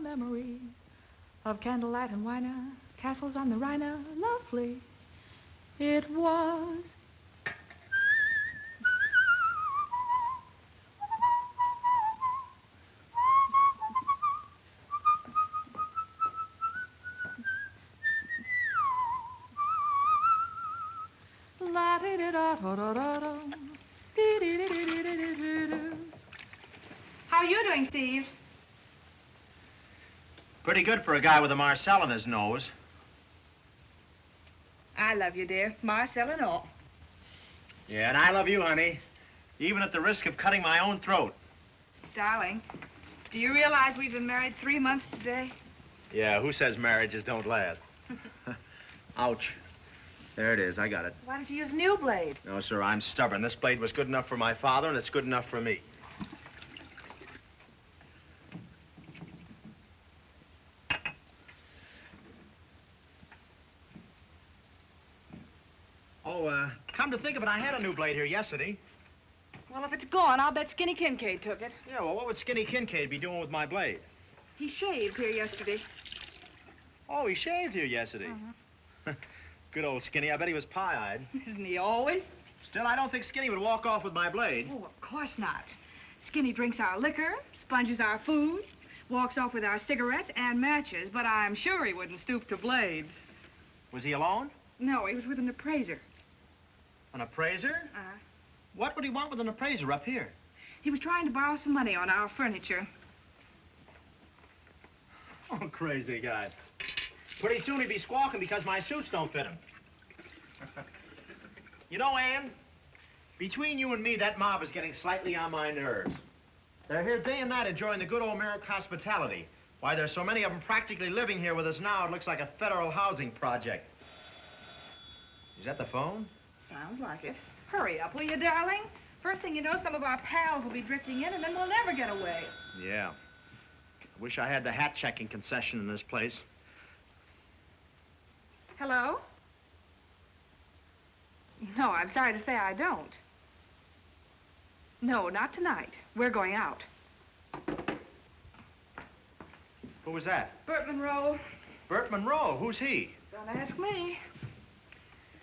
memory of candlelight and wine, castles on the Rhine, lovely it was. How are you doing, Steve? Pretty good for a guy with a Marcel in his nose. I love you, dear. Marcel and all. Yeah, and I love you, honey. Even at the risk of cutting my own throat. Darling, do you realize we've been married 3 months today? Yeah, who says marriages don't last? Ouch. There it is, I got it. Why don't you use a new blade? No, sir, I'm stubborn. This blade was good enough for my father, and it's good enough for me. Oh, come to think of it, I had a new blade here yesterday. Well, if it's gone, I'll bet Skinny Kincaid took it. Yeah, well, what would Skinny Kincaid be doing with my blade? He shaved here yesterday. Oh, he shaved here yesterday. Good old Skinny. I bet he was pie-eyed. Isn't he always? Still, I don't think Skinny would walk off with my blade. Oh, of course not. Skinny drinks our liquor, sponges our food, walks off with our cigarettes and matches, but I'm sure he wouldn't stoop to blades. Was he alone? No, he was with an appraiser. An appraiser? What would he want with an appraiser up here? He was trying to borrow some money on our furniture. Oh, crazy guy. Pretty soon he'd be squawking because my suits don't fit him. You know, Ann, between you and me, that mob is getting slightly on my nerves. They're here day and night enjoying the good old Merrick hospitality. Why, there's so many of them practically living here with us now, it looks like a federal housing project. Is that the phone? Sounds like it. Hurry up, will you, darling? First thing you know, some of our pals will be drifting in, and then we'll never get away. Yeah. I wish I had the hat-checking concession in this place. Hello? No, I'm sorry to say I don't. No, not tonight. We're going out. Who was that? Bert Monroe. Bert Monroe? Who's he? Don't ask me.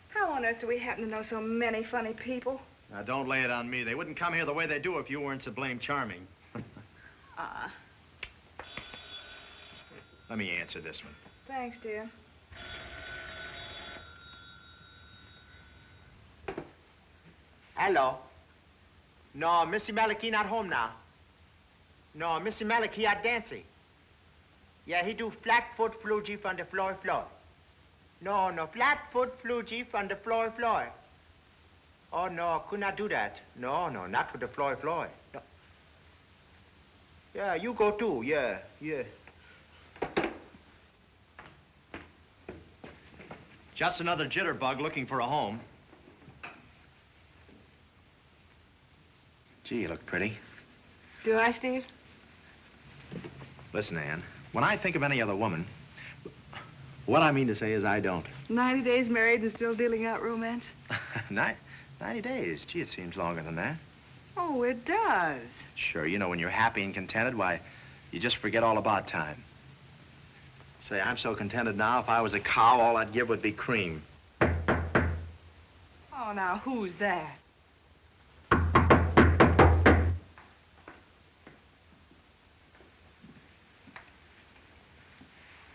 How on earth do we happen to know so many funny people? Now, don't lay it on me. They wouldn't come here the way they do if you weren't so blame charming. Let me answer this one. Thanks, dear. Hello. No, Missy Malik, he not home now. No, Missy Malik, he out dancing. Yeah, he do flat foot flugy from the floor. No, flat foot flugy from the floor. Oh, no, could not do that. No, not with the floor. No. Yeah, you go too, yeah. Just another jitterbug looking for a home. Gee, you look pretty. Do I, Steve? Listen, Ann, when I think of any other woman, what I mean to say is I don't. 90 days married and still dealing out romance? 90 days. Gee, it seems longer than that. Oh, it does. Sure, you know, when you're happy and contented, why, you just forget all about time. Say, I'm so contented now, if I was a cow, all I'd give would be cream. Oh, now, who's that?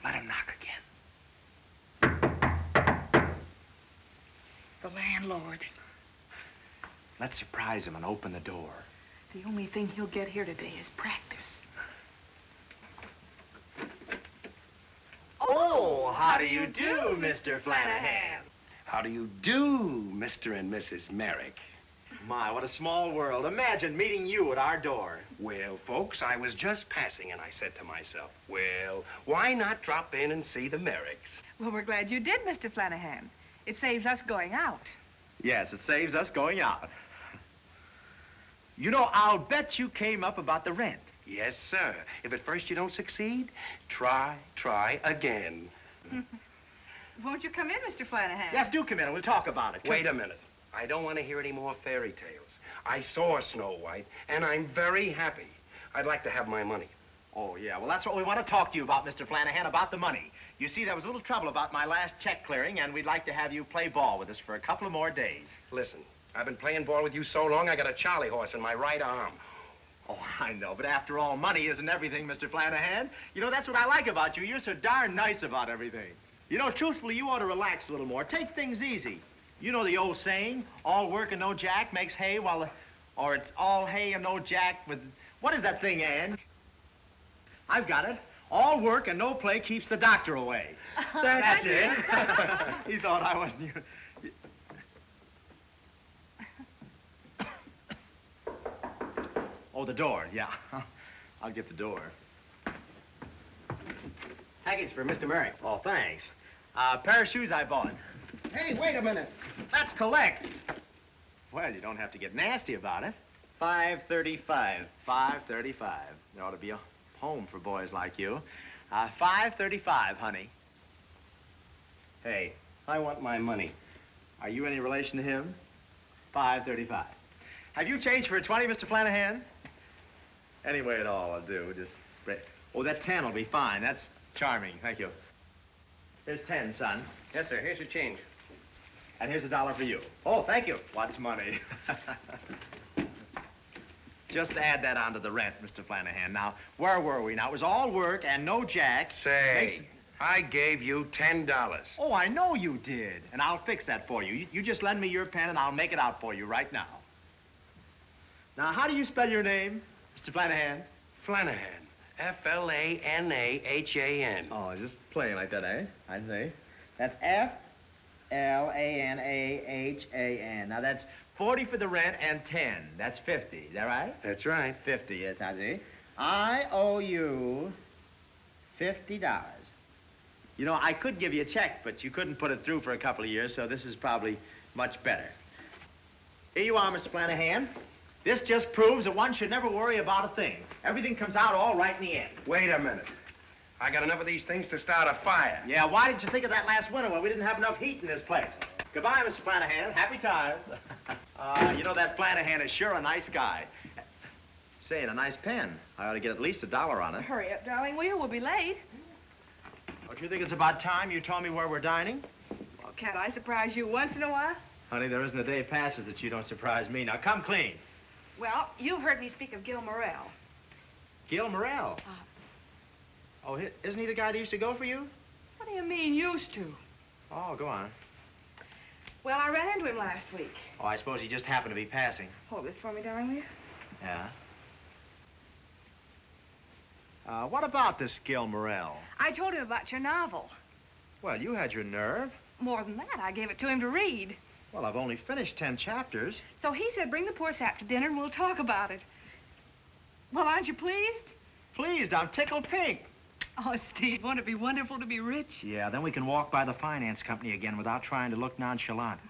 Let him knock again. The landlord. Let's surprise him and open the door. The only thing he'll get here today is practice. Oh, how do you do, Mr. Flanahan? How do you do, Mr. and Mrs. Merrick? My, what a small world. Imagine meeting you at our door. Well, folks, I was just passing and I said to myself, well, why not drop in and see the Merricks? Well, we're glad you did, Mr. Flanahan. It saves us going out. Yes, it saves us going out. You know, I'll bet you came up about the rent. Yes, sir. If at first you don't succeed, try again. Won't you come in, Mr. Flanahan? Yes, do come in and we'll talk about it. Wait a minute. I don't want to hear any more fairy tales. I saw Snow White, and I'm very happy. I'd like to have my money. Oh, yeah. Well, that's what we want to talk to you about, Mr. Flanahan, about the money. You see, there was a little trouble about my last check clearing, and we'd like to have you play ball with us for a couple of more days. Listen, I've been playing ball with you so long, I got a Charlie horse in my right arm. Oh, I know, but after all, money isn't everything, Mr. Flanahan. You know, that's what I like about you. You're so darn nice about everything. You know, truthfully, you ought to relax a little more. Take things easy. You know the old saying, all work and no jack makes hay or it's all hay and no jack with, what is that thing, Ann? I've got it. All work and no play keeps the doctor away. That's it. He thought I wasn't you. Oh, the door, yeah. I'll get the door. Package for Mr. Merrick. Oh, thanks. Pair of shoes I bought. Hey, wait a minute. That's collect. Well, you don't have to get nasty about it. $5.35. $5.35. There ought to be a home for boys like you. $5.35, honey. Hey, I want my money. are you any relation to him? $5.35. Have you changed for a 20, Mr. Flanahan? Anyway, at all, I'll do. Just oh, that 10 will be fine. That's charming. Thank you. Here's 10, son. Yes, sir. Here's your change. And here's $1 for you. Oh, thank you. What's money? Just add that onto the rent, Mr. Flanahan. Now, where were we? Now, it was all work and no jack. Say, I gave you $10. Oh, I know you did. And I'll fix that for you. You just lend me your pen and I'll make it out for you right now. Now, how do you spell your name, Mr. Flanahan? Flanahan. Flanahan. Oh, just plain like that, eh? I see. That's Flanahan. Now, that's 40 for the rent and 10. That's 50. Is that right? That's right. 50, yes, I see. I owe you $50. You know, I could give you a check, but you couldn't put it through for a couple of years, so this is probably much better. Here you are, Mr. Flanahan. This just proves that one should never worry about a thing. Everything comes out all right in the end. Wait a minute. I got enough of these things to start a fire. Yeah, why didn't you think of that last winter when we didn't have enough heat in this place? Goodbye, Mr. Flanahan. Happy times. You know, that Flanahan is sure a nice guy. Say, and a nice pen. I ought to get at least $1 on it. Hurry up, darling, will you? We'll be late. Don't you think it's about time you told me where we're dining? Well, can't I surprise you once in a while? Honey, there isn't a day passes that you don't surprise me. Now, come clean. Well, you've heard me speak of Gil Morrell. Gil Morrell? Oh, isn't he the guy that used to go for you? What do you mean, used to? Oh, go on. Well, I ran into him last week. Oh, I suppose he just happened to be passing. Hold this for me, darling, will you? Yeah? What about this Gil Morrell? I told him about your novel. Well, you had your nerve. More than that, I gave it to him to read. Well, I've only finished 10 chapters. So he said, bring the poor sap to dinner and we'll talk about it. Well, aren't you pleased? Pleased, I'm tickled pink. Oh, Steve, won't it be wonderful to be rich? Yeah, then we can walk by the finance company again without trying to look nonchalant.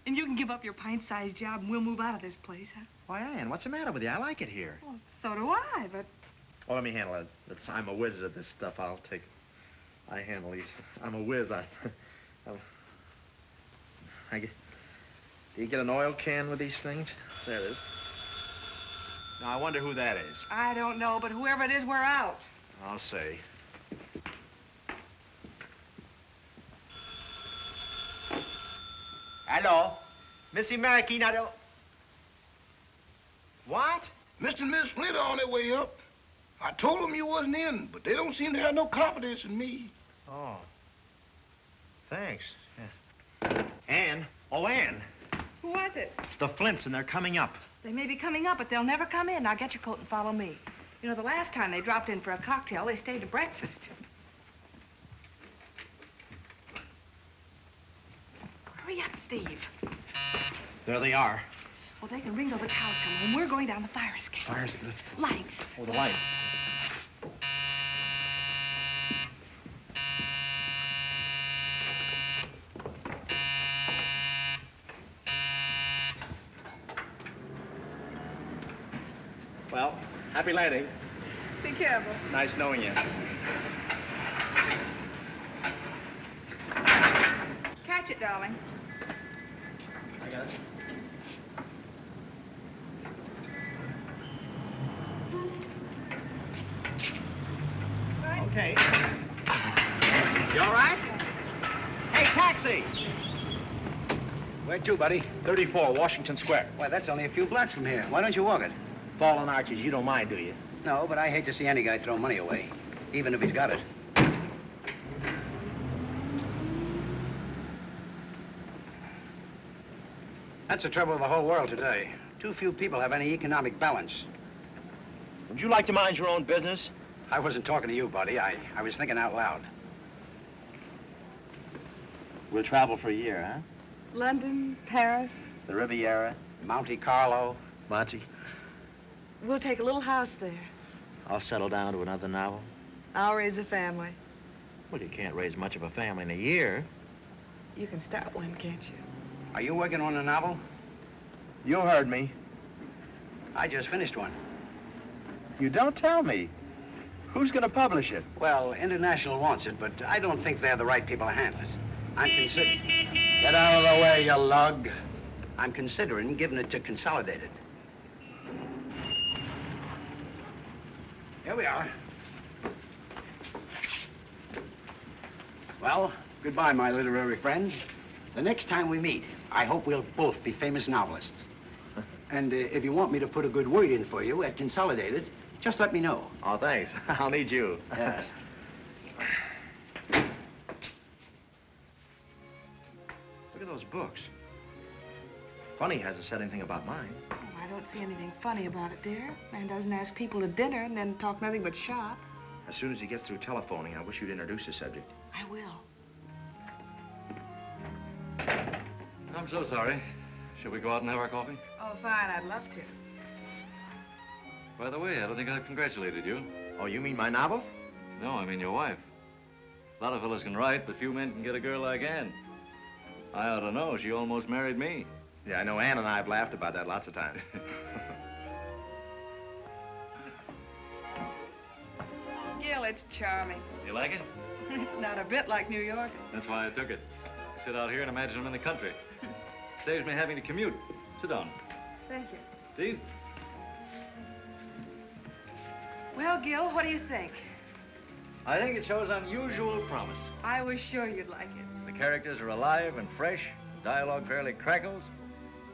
And you can give up your pint-sized job and we'll move out of this place, huh? Why, Ann, what's the matter with you? I like it here. Well, so do I, but... Oh, let me handle it. I'm a wizard at this stuff. I handle these. I'm a whiz. Do you get an oil can with these things? There it is. Now, I wonder who that is. I don't know, but whoever it is, we're out. I'll say. Hello? Missy Merrick, What? Mr. and Miss Flint are on their way up. I told them you wasn't in, but they don't seem to have no confidence in me. Oh. Thanks. Yeah. Ann. Oh, Ann. Who was it? The Flints, and they're coming up. They may be coming up, but they'll never come in. Now get your coat and follow me. You know, the last time they dropped in for a cocktail, they stayed to breakfast. Hurry up, Steve. There they are. Well, they can ring till the cows come home. We're going down the fire escape. Fire escape? Lights. Oh, the lights. Well, happy landing. Be careful. Nice knowing you. Catch it, darling. I got it. Okay. You all right? Hey, taxi! Where to, buddy? 34, Washington Square. Why, that's only a few blocks from here. Why don't you walk it? Fallen arches, you don't mind, do you? No, but I hate to see any guy throw money away, even if he's got it. That's the trouble with the whole world today. Too few people have any economic balance. Would you like to mind your own business? I wasn't talking to you, buddy. I was thinking out loud. We'll travel for a year, huh? London, Paris. The Riviera. Monte Carlo. Monty. We'll take a little house there. I'll settle down to another novel. I'll raise a family. Well, you can't raise much of a family in a year. You can start one, can't you? Are you working on a novel? You heard me. I just finished one. You don't tell me. Who's going to publish it? Well, International wants it, but I don't think they're the right people to handle it. I'm considering... Get out of the way, you lug. I'm considering giving it to Consolidated. Here we are. Well, goodbye, my literary friends. The next time we meet, I hope we'll both be famous novelists. And if you want me to put a good word in for you at Consolidated, just let me know. Oh, thanks. I'll need you. Yes. Look at those books. Funny he hasn't said anything about mine. Oh, I don't see anything funny about it, dear. Man doesn't ask people to dinner and then talk nothing but shop. As soon as he gets through telephoning, I wish you'd introduce the subject. I will. I'm so sorry. Should we go out and have our coffee? Oh, fine. I'd love to. By the way, I don't think I've congratulated you. Oh, you mean my novel? No, I mean your wife. A lot of fellas can write, but few men can get a girl like Ann. I ought to know. She almost married me. Yeah, I know Ann and I have laughed about that lots of times. Gil, it's charming. You like it? It's not a bit like New York. That's why I took it. I sit out here and imagine I'm in the country. Saves me having to commute. Sit down. Thank you. Steve? Well, Gil, what do you think? I think it shows unusual promise. I was sure you'd like it. The characters are alive and fresh. The dialogue fairly crackles.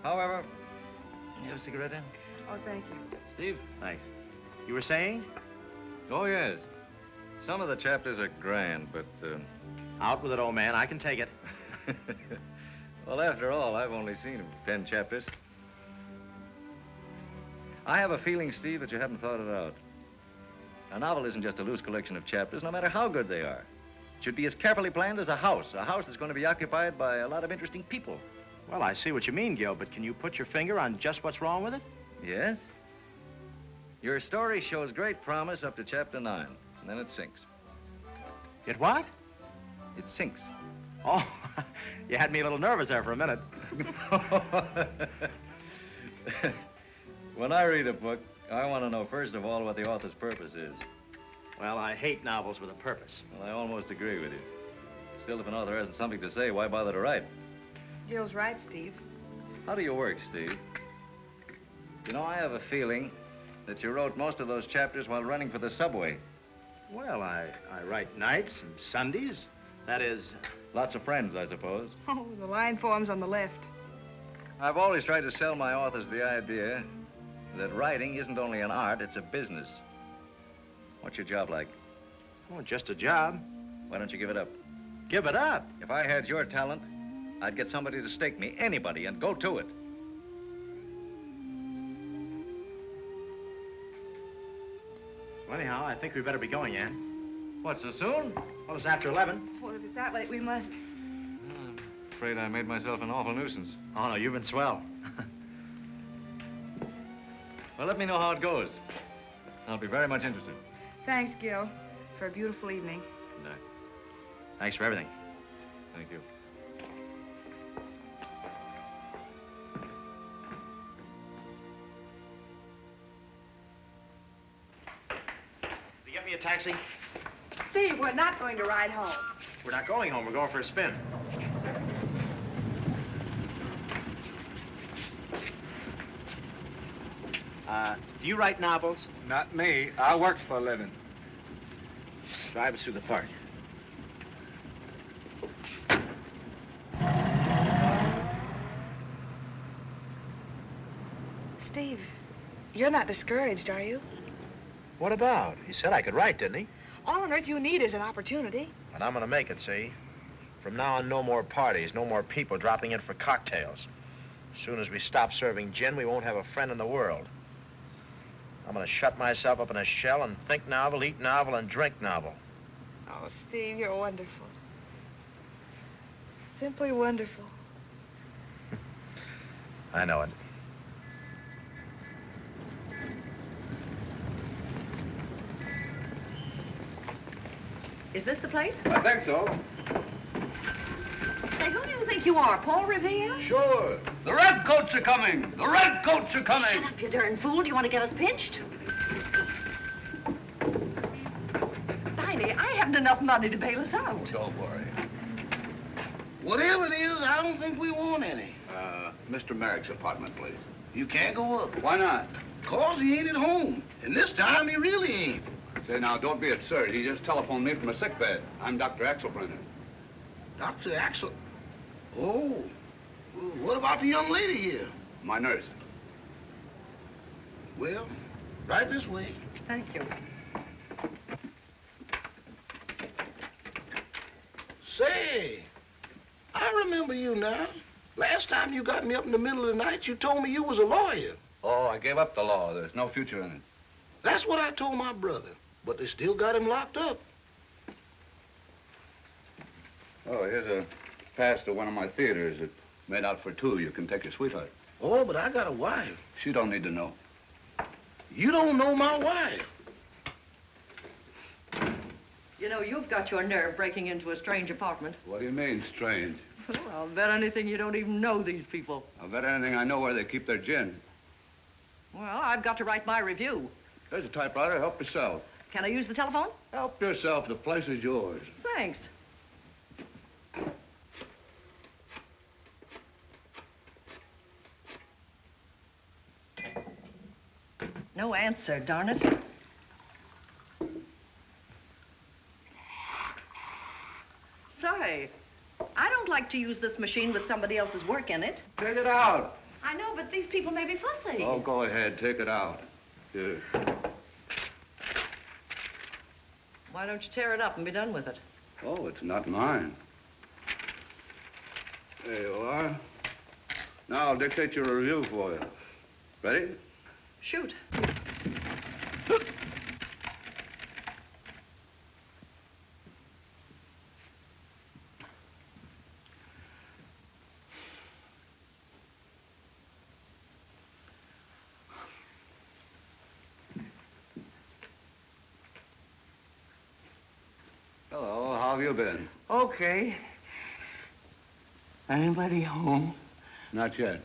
However, you have a cigarette, Ann? Oh, thank you. Steve? Thanks. You were saying? Oh, yes. Some of the chapters are grand, but, Out with it, old man. I can take it. well, after all, I've only seen 10 chapters. I have a feeling, Steve, that you haven't thought it out. A novel isn't just a loose collection of chapters, no matter how good they are. It should be as carefully planned as a house that's going to be occupied by a lot of interesting people. Well, I see what you mean, Gil, but can you put your finger on just what's wrong with it? Yes? Your story shows great promise up to chapter 9, and then it sinks. It what? It sinks. Oh, you had me a little nervous there for a minute. When I read a book, I want to know, first of all, what the author's purpose is. Well, I hate novels with a purpose. Well, I almost agree with you. Still, if an author hasn't something to say, why bother to write? Gil's right, Steve. How do you work, Steve? You know, I have a feeling that you wrote most of those chapters while running for the subway. Well, I write nights and Sundays. That is... Lots of friends, I suppose. Oh, the line forms on the left. I've always tried to sell my authors the idea that writing isn't only an art, it's a business. What's your job like? Oh, just a job. Why don't you give it up? Give it up? If I had your talent, I'd get somebody to stake me, anybody, and go to it. Well, anyhow, I think we better be going, Ann. What, so soon? Well, it's after 11. Well, if it's that late, we must. I'm afraid I made myself an awful nuisance. Oh, no, you've been swell. Well, let me know how it goes. I'll be very much interested. Thanks, Gil, for a beautiful evening. Good night. Thanks for everything. Thank you. You get me a taxi? Steve, we're not going to ride home. We're not going home. We're going for a spin. Do you write novels? Not me. I works for a living. Drive us through the park. Steve, you're not discouraged, are you? What about? He said I could write, didn't he? All on earth you need is an opportunity. And I'm gonna make it, see? From now on, no more parties, no more people dropping in for cocktails. As soon as we stop serving gin, we won't have a friend in the world. I'm gonna shut myself up in a shell and think novel, eat novel, and drink novel. Oh, Steve, you're wonderful. Simply wonderful. I know it. Is this the place? I think so. Say, who do you think you are, Paul Revere? Sure. The redcoats are coming. The redcoats are coming. Shut up, you darn fool. Do you want to get us pinched? Tiny, I haven't enough money to bail us out. Don't worry. Whatever it is, I don't think we want any. Mr. Merrick's apartment, please. You can't go up. Why not? 'Cause he ain't at home. And this time he really ain't. Say, now, don't be absurd. He just telephoned me from a sick bed. I'm Dr. Axel Brennan. Dr. Axel? Oh. Well, what about the young lady here? My nurse. Well, right this way. Thank you. Say, I remember you now. Last time you got me up in the middle of the night, you told me you was a lawyer. Oh, I gave up the law. There's no future in it. That's what I told my brother. But they still got him locked up. Oh, here's a pass to one of my theaters. It's made out for two. You can take your sweetheart. Oh, but I got a wife. She don't need to know. You don't know my wife. You know, you've got your nerve breaking into a strange apartment. What do you mean, strange? Well, I'll bet anything you don't even know these people. I'll bet anything I know where they keep their gin. Well, I've got to write my review. There's a typewriter. Help yourself. Can I use the telephone? Help yourself. The place is yours. Thanks. No answer, darn it. Say, I don't like to use this machine with somebody else's work in it. Take it out. I know, but these people may be fussy. Oh, go ahead. Take it out. Here. Why don't you tear it up and be done with it? Oh, it's not mine. There you are. Now I'll dictate your review for you. Ready? Shoot. Hello, how have you been? Okay. Anybody home? Not yet.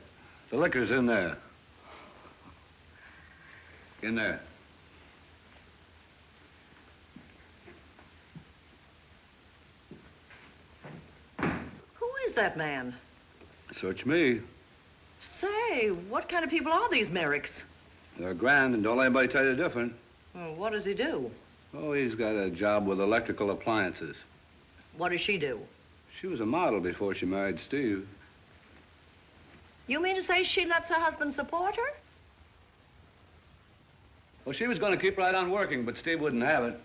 The liquor's in there. In there. Who is that man? Search me. Say, what kind of people are these Merricks? They're grand, and don't let anybody tell you different. Well, what does he do? Oh, he's got a job with electrical appliances. What does she do? She was a model before she married Steve. You mean to say she lets her husband support her? Well, she was going to keep right on working, but Steve wouldn't have it.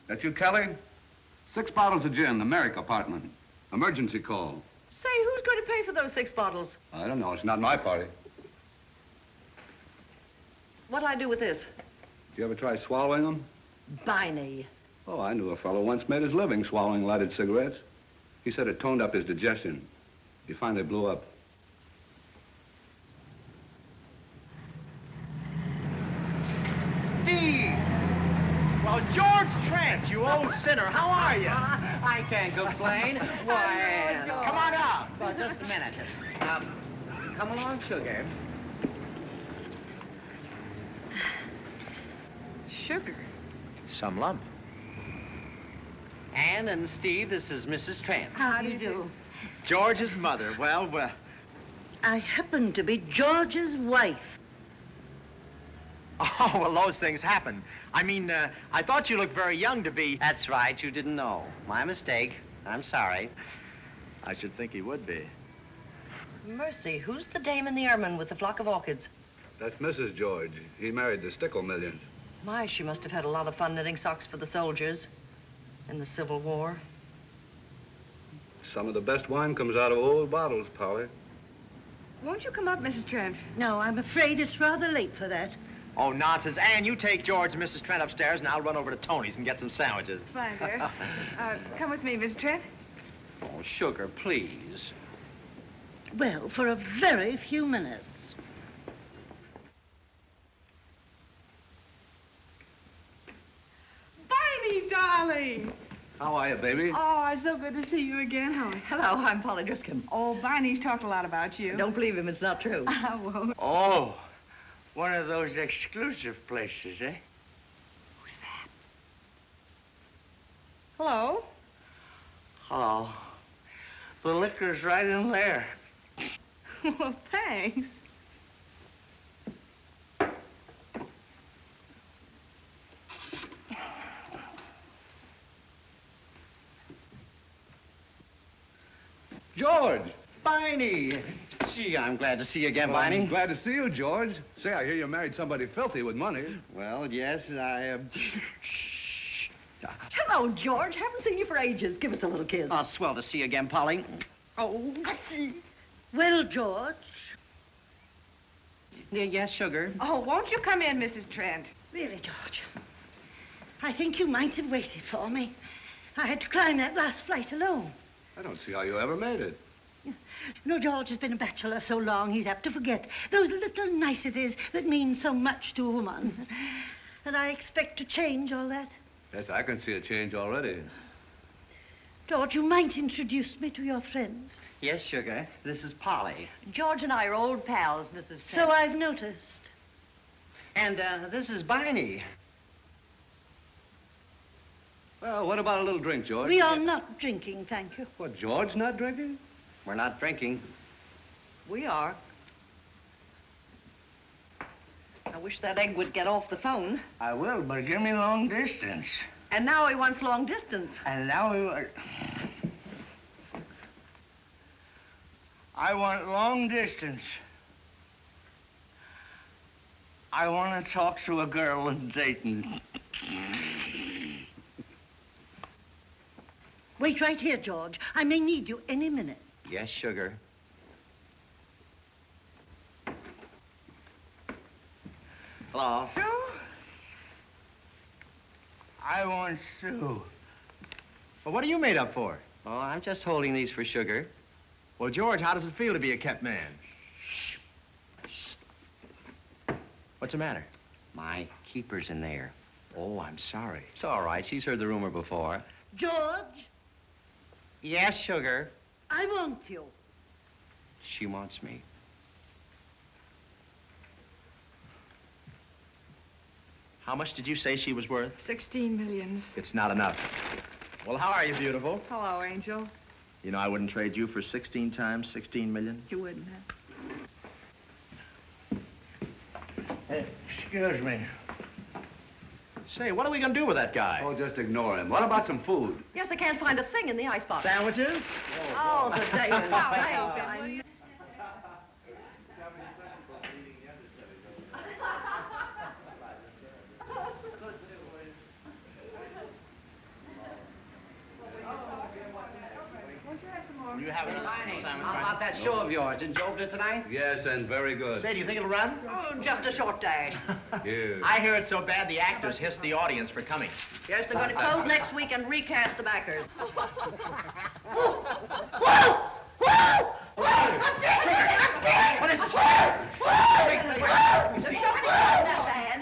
That you, Kelly? 6 bottles of gin, the Merrick apartment. Emergency call. Say, who's going to pay for those 6 bottles? I don't know. It's not my party. What'll I do with this? Did you ever try swallowing them? Biney. Oh, I knew a fellow once made his living swallowing lighted cigarettes. He said it toned up his digestion. He finally blew up. Steve! Well, George Trent, you old sinner, how are you? I can't complain. Why, Come on out. well, just a minute. Come along, sugar. Sugar. Some lump. Anne and Steve, this is Mrs. Trent. How do you do? George's mother. Well. I happen to be George's wife. Oh, well, those things happen. I mean, I thought you looked very young to be... That's right, you didn't know. My mistake. I'm sorry. I should think he would be. Mercy, who's the dame in the ermine with the flock of orchids? That's Mrs. George. He married the Stickle millions. My, she must have had a lot of fun knitting socks for the soldiers in the Civil War. Some of the best wine comes out of old bottles, Polly. Won't you come up, Mrs. Trent? No, I'm afraid it's rather late for that. Oh, nonsense. Anne, you take George and Mrs. Trent upstairs, and I'll run over to Tony's and get some sandwiches. Fine, dear. Come with me, Mrs. Trent. Oh, sugar, please. Well, for a very few minutes. Barney, darling. How are you, baby? Oh, it's so good to see you again, honey. Hello, I'm Polly Driscoll. Oh, Barney's talked a lot about you. Don't believe him, it's not true. I won't. Oh, one of those exclusive places, eh? Who's that? Hello? Hello. The liquor's right in there. Well, thanks. George! Biney! Gee, I'm glad to see you again, Well, Biney. I'm glad to see you, George. Say, I hear you married somebody filthy with money. Well, yes, I... Hello, George. Haven't seen you for ages. Give us a little kiss. Oh, swell to see you again, Polly. Oh, well, George. Yes, sugar. Oh, won't you come in, Mrs. Trent? Really, George. I think you might have waited for me. I had to climb that last flight alone. I don't see how you ever made it. No, George has been a bachelor so long, he's apt to forget those little niceties that mean so much to a woman. And I expect to change all that. Yes, I can see a change already. George, you might introduce me to your friends. Yes, sugar. This is Polly. George and I are old pals, Mrs. Trent. So I've noticed. And, this is Biney. Well, what about a little drink, George? We are not drinking, thank you. What, George not drinking? We're not drinking. We are. I wish that egg would get off the phone. I will, but give me long distance. And now he wants long distance. And now I want long distance. I want to talk to a girl in Dayton. Wait right here, George. I may need you any minute. Yes, sugar. Hello. Sue? I want Sue. Well, what are you made up for? Oh, I'm just holding these for sugar. Well, George, how does it feel to be a kept man? What's the matter? My keeper's in there. Oh, I'm sorry. It's all right. She's heard the rumor before. George, Yes, sugar. I want you. She wants me. How much did you say she was worth? 16 millions. It's not enough. Well, how are you, beautiful? Hello, Angel. You know, I wouldn't trade you for 16 times 16 million. You wouldn't have. Excuse me. Say, what are we gonna do with that guy? Oh, just ignore him. What about some food? Yes, I can't find a thing in the icebox. Sandwiches? Oh, the day. Help. You have a sandwich, How about that show of yours? Didn't you open it tonight? Yes, and very good. Say, do you think it'll run? Oh, just a short day. Here. I hear it's so bad the actors hissed the audience for coming. Yes, they're going to close next week and recast the backers. What is it? The show isn't that bad.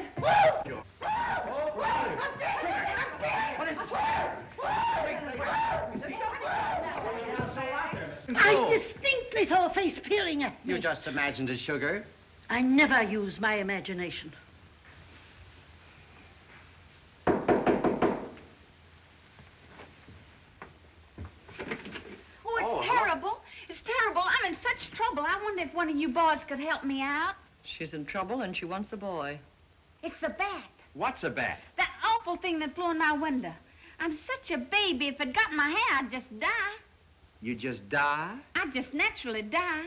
I distinctly saw a face peering at me. You just imagined it, sugar. I never use my imagination. such trouble. I wonder if one of you boys could help me out. She's in trouble and she wants a boy. It's a bat. What's a bat? That awful thing that flew in my window. I'm such a baby. If it got in my hair, I'd just die. You just die? I'd just naturally die.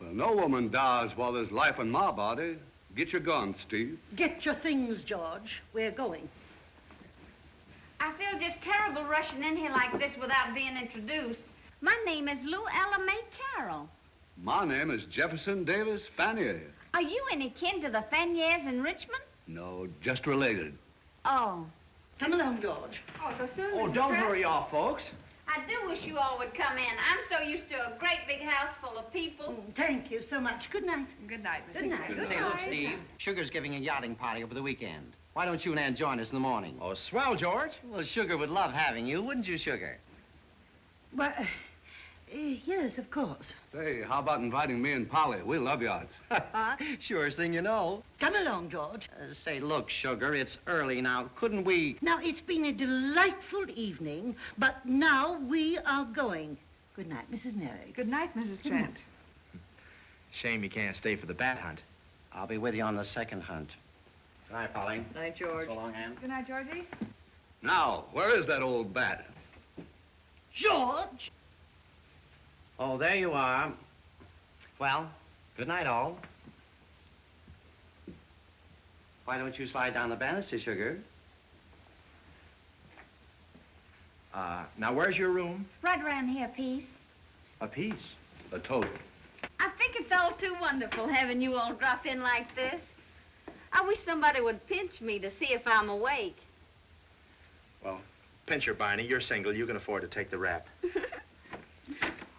Well, no woman dies while there's life in my body. Get your gun, Steve. Get your things, George. We're going. I feel just terrible rushing in here like this without being introduced. My name is Lou Ella Mae Carroll. My name is Jefferson Davis Fannier. Are you any kin to the Faniers in Richmond? No, just related. Oh. Come along, George. Oh, so soon, Oh, Mrs. don't Pratt? hurry off, folks. I do wish you all would come in. I'm so used to a great big house full of people. Thank you so much. Good night. Good night, Mrs. Good night. Say, look, Steve, Sugar's giving a yachting party over the weekend. Why don't you and Ann join us in the morning? Oh, swell, George. Well, Sugar would love having you, wouldn't you, Sugar? Well, yes, of course. Say, how about inviting me and Polly? We love yachts. Surest thing you know. Come along, George. Say, look, Sugar, it's early now. Couldn't we... Now, it's been a delightful evening, but now we are going. Good night, Mrs. Merrick. Good night, Mrs. Trent. Shame you can't stay for the bat hunt. I'll be with you on the second hunt. Good night, Polly. Good night, George. So long, Ann. Good night, Georgie. Now, where is that old bat? George! Oh, there you are. Well, good night, all. Why don't you slide down the banister, Sugar? Now, where's your room? Right around here, please. A piece. A total. I think it's all too wonderful having you all drop in like this. I wish somebody would pinch me to see if I'm awake. Well, pinch her, Barney. You're single. You can afford to take the rap.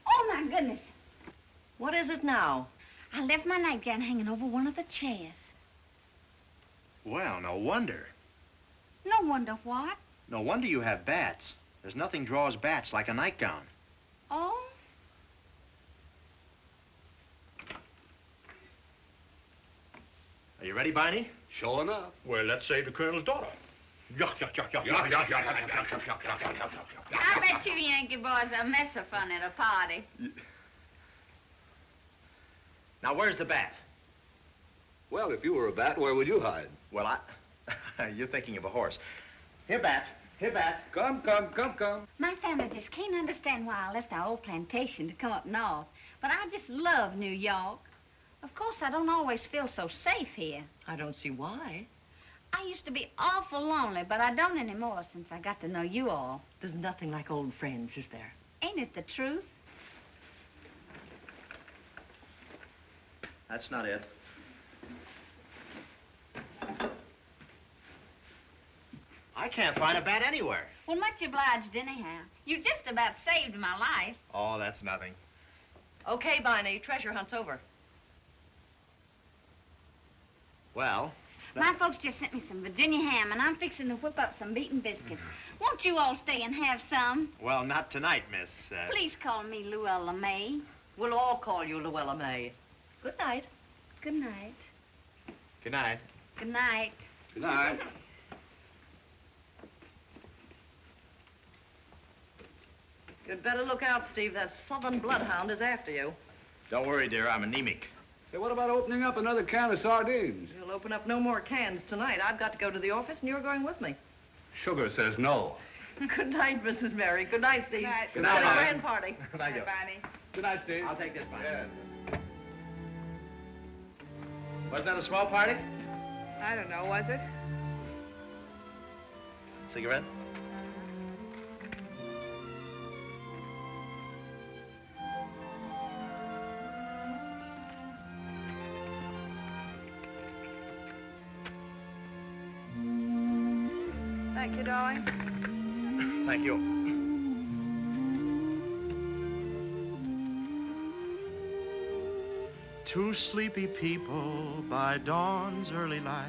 Oh, my goodness. What is it now? I left my nightgown hanging over one of the chairs. Well, no wonder. No wonder what. No wonder you have bats. There's nothing draws bats like a nightgown. Oh? Are you ready, Barney? Sure enough. Well, let's say the Colonel's daughter. I bet you Yankee boys are a mess of fun at a party. Now, where's the bat? Well, if you were a bat, where would you hide? Well, you're thinking of a horse. Here, bat. Here, bat. Come. My family just can't understand why I left our old plantation to come up north. But I just love New York. Of course, I don't always feel so safe here. I don't see why. I used to be awful lonely, but I don't anymore since I got to know you all. There's nothing like old friends, is there? Ain't it the truth? That's not it. I can't find a bat anywhere. Well, much obliged anyhow. You just about saved my life. Oh, that's nothing. Okay, Barney, treasure hunt's over. Well... My folks just sent me some Virginia ham, and I'm fixing to whip up some beaten biscuits. Won't you all stay and have some? Well, not tonight, miss. Please call me Luella Mae. We'll all call you Luella Mae. Good night. Good night. Good night. Good night. Good night. You'd better look out, Steve. That southern bloodhound is after you. Don't worry, dear. I'm anemic. Hey, what about opening up another can of sardines? You'll open up no more cans tonight. I've got to go to the office, and you're going with me. Sugar says no. Good night, Mrs. Merrick. Good night, Steve. Good night. Good night, Have a Barney. grand party. Thank you. Barney. Good night, Steve. I'll take this, Barney. Yeah. Wasn't that a small party? I don't know, was it? Cigarette? Thank you, darling. Thank you. Two sleepy people by dawn's early light,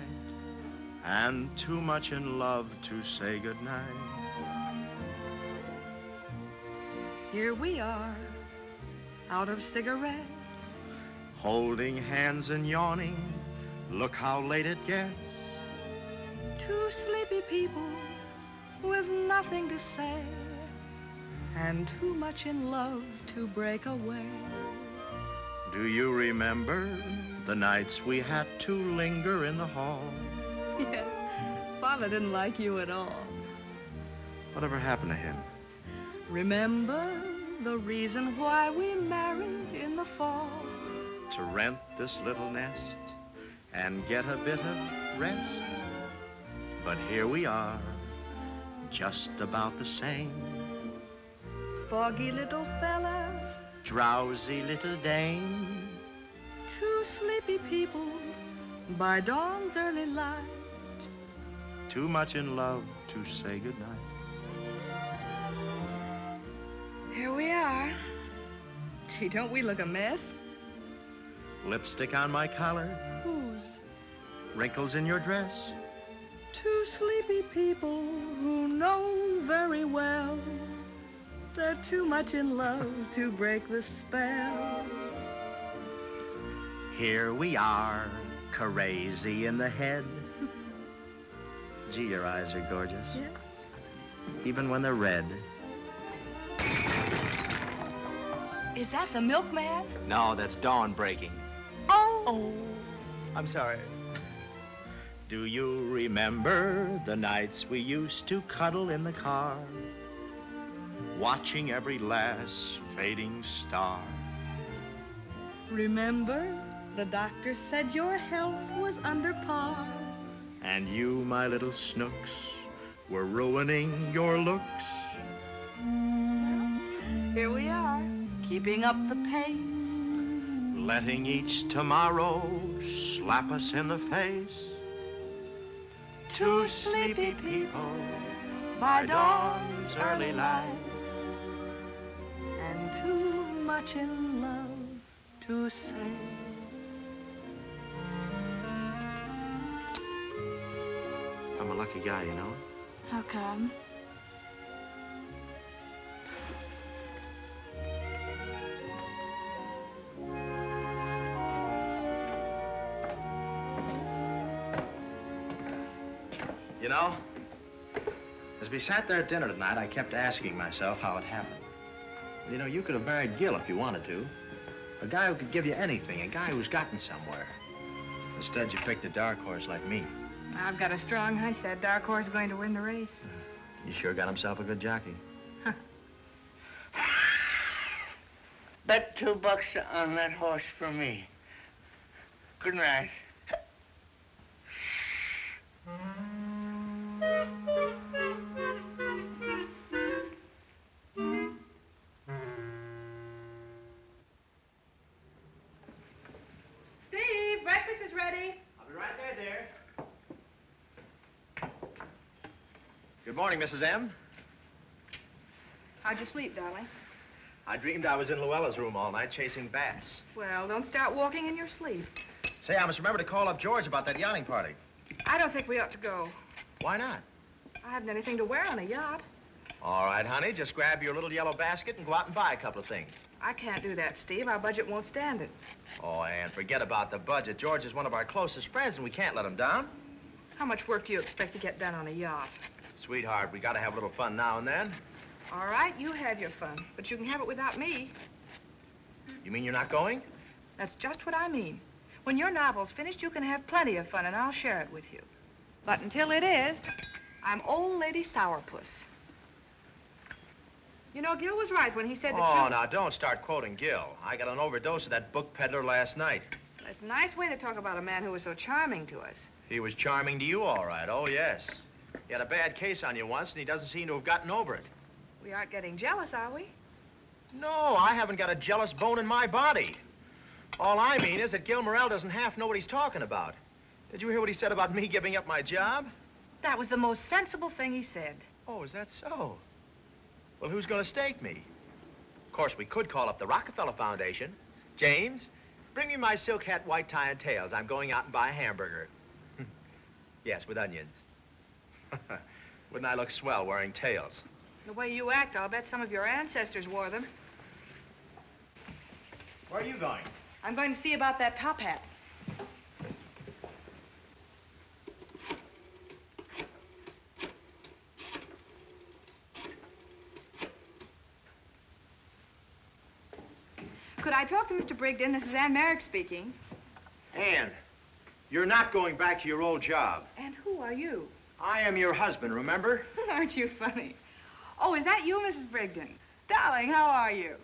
and too much in love to say goodnight. Here we are, out of cigarettes. Holding hands and yawning, look how late it gets. Two sleepy people with nothing to say, and too much in love to break away. Do you remember the nights we had to linger in the hall? Yeah, Father didn't like you at all. Whatever happened to him? Remember the reason why we married in the fall? To rent this little nest and get a bit of rest. But here we are, just about the same. Foggy little fella, Drowsy little dame. two sleepy people by dawn's early light. Too much in love to say goodnight. Here we are. Gee, don't we look a mess? Lipstick on my collar. Whose? Wrinkles in your dress. Two sleepy people who know very well they're too much in love to break the spell. Here we are, crazy in the head. Gee, your eyes are gorgeous. Yeah. Even when they're red. Is that the milkman? No, that's dawn breaking. Oh. I'm sorry. Do you remember the nights we used to cuddle in the car, watching every last fading star? Remember, the doctor said your health was under par. And you, my little snooks, were ruining your looks. Here we are, keeping up the pace. Letting each tomorrow slap us in the face. Two sleepy people by dawn's early light. And too much in love to say. I'm a lucky guy, you know. How come? You know, as we sat there at dinner tonight, I kept asking myself how it happened. You know, you could have married Gil if you wanted to. A guy who could give you anything, a guy who's gotten somewhere. Instead, you picked a dark horse like me. I've got a strong hunch that dark horse is going to win the race. He sure got himself a good jockey. Bet $2 on that horse for me. Good night. Steve, breakfast is ready. I'll be right there, dear. Good morning, Mrs. M. How'd you sleep, darling? I dreamed I was in Luella's room all night chasing bats. Well, don't start walking in your sleep. Say, I must remember to call up George about that yachting party. I don't think we ought to go. Why not? I haven't anything to wear on a yacht. All right, honey, just grab your little yellow basket and go out and buy a couple of things. I can't do that, Steve. Our budget won't stand it. Oh, Ann, forget about the budget. George is one of our closest friends, and we can't let him down. How much work do you expect to get done on a yacht? Sweetheart, we gotta have a little fun now and then. All right, you have your fun, but you can have it without me. You mean you're not going? That's just what I mean. When your novel's finished, you can have plenty of fun, and I'll share it with you. But until it is, I'm old lady sourpuss. You know, Gil was right when he said that Oh, now, don't start quoting Gil. I got an overdose of that book peddler last night. That's a nice way to talk about a man who was so charming to us. He was charming to you, all right. Oh, yes. He had a bad case on you once, and he doesn't seem to have gotten over it. We aren't getting jealous, are we? No, I haven't got a jealous bone in my body. All I mean is that Gil Morrell doesn't half know what he's talking about. Did you hear what he said about me giving up my job? That was the most sensible thing he said. Oh, is that so? Well, who's going to stake me? Of course, we could call up the Rockefeller Foundation. James, bring me my silk hat, white tie, and tails. I'm going out and buy a hamburger. Yes, with onions. Wouldn't I look swell wearing tails? The way you act, I'll bet some of your ancestors wore them. Where are you going? I'm going to see about that top hat. Could I talk to Mr. Brigden? This is Ann Merrick speaking. Ann, you're not going back to your old job. And who are you? I am your husband, remember? Aren't you funny? Oh, is that you, Mrs. Brigden? Darling, how are you?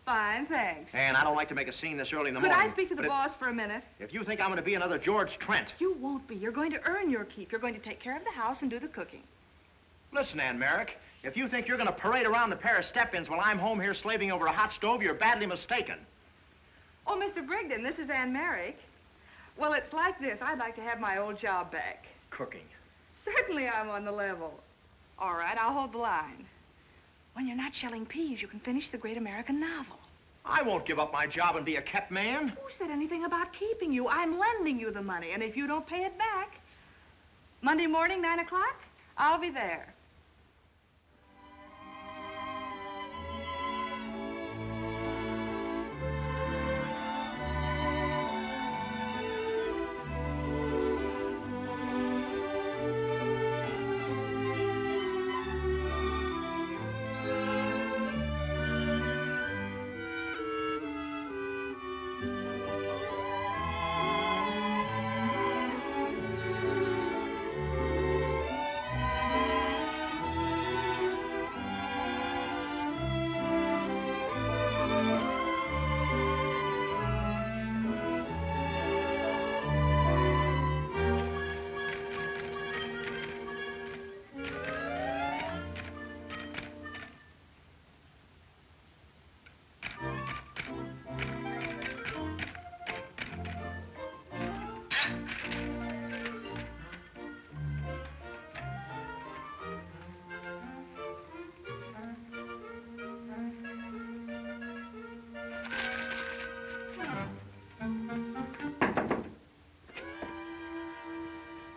Fine, thanks. Ann, I don't like to make a scene this early in the Could morning. I speak to the boss for a minute? If you think I'm going to be another George Trent. You won't be. You're going to earn your keep. You're going to take care of the house and do the cooking. Listen, Ann Merrick, if you think you're going to parade around the pair of step-ins while I'm home here slaving over a hot stove, you're badly mistaken. Oh, Mr. Brigden, this is Ann Merrick. Well, it's like this. I'd like to have my old job back. Cooking. Certainly I'm on the level. All right, I'll hold the line. When you're not shelling peas, you can finish the great American novel. I won't give up my job and be a kept man. Who said anything about keeping you? I'm lending you the money, and if you don't pay it back, Monday morning, 9 o'clock, I'll be there.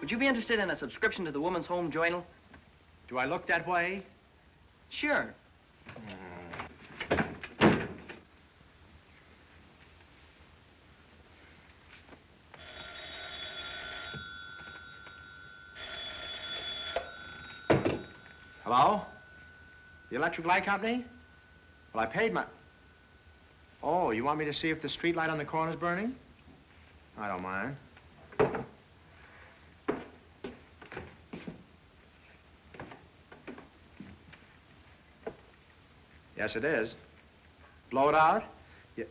Would you be interested in a subscription to the Woman's Home Journal? Do I look that way? Sure. Hello? The electric light company? Well, I paid my... Oh, you want me to see if the street light on the corner's burning? I don't mind. Yes, it is. Blow it out? Yeah.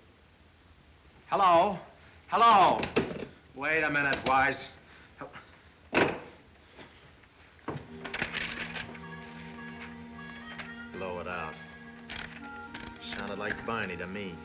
Hello? Hello? Wait a minute, Wise. Blow it out. Sounded like Barney to me.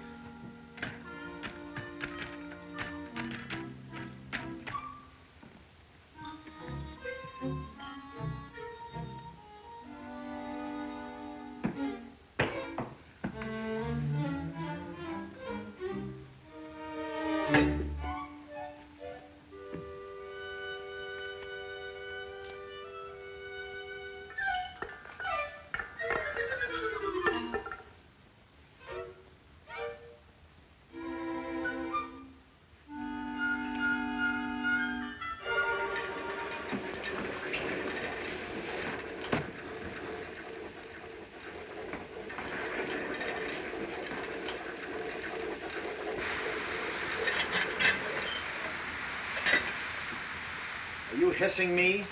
Are you hissing me?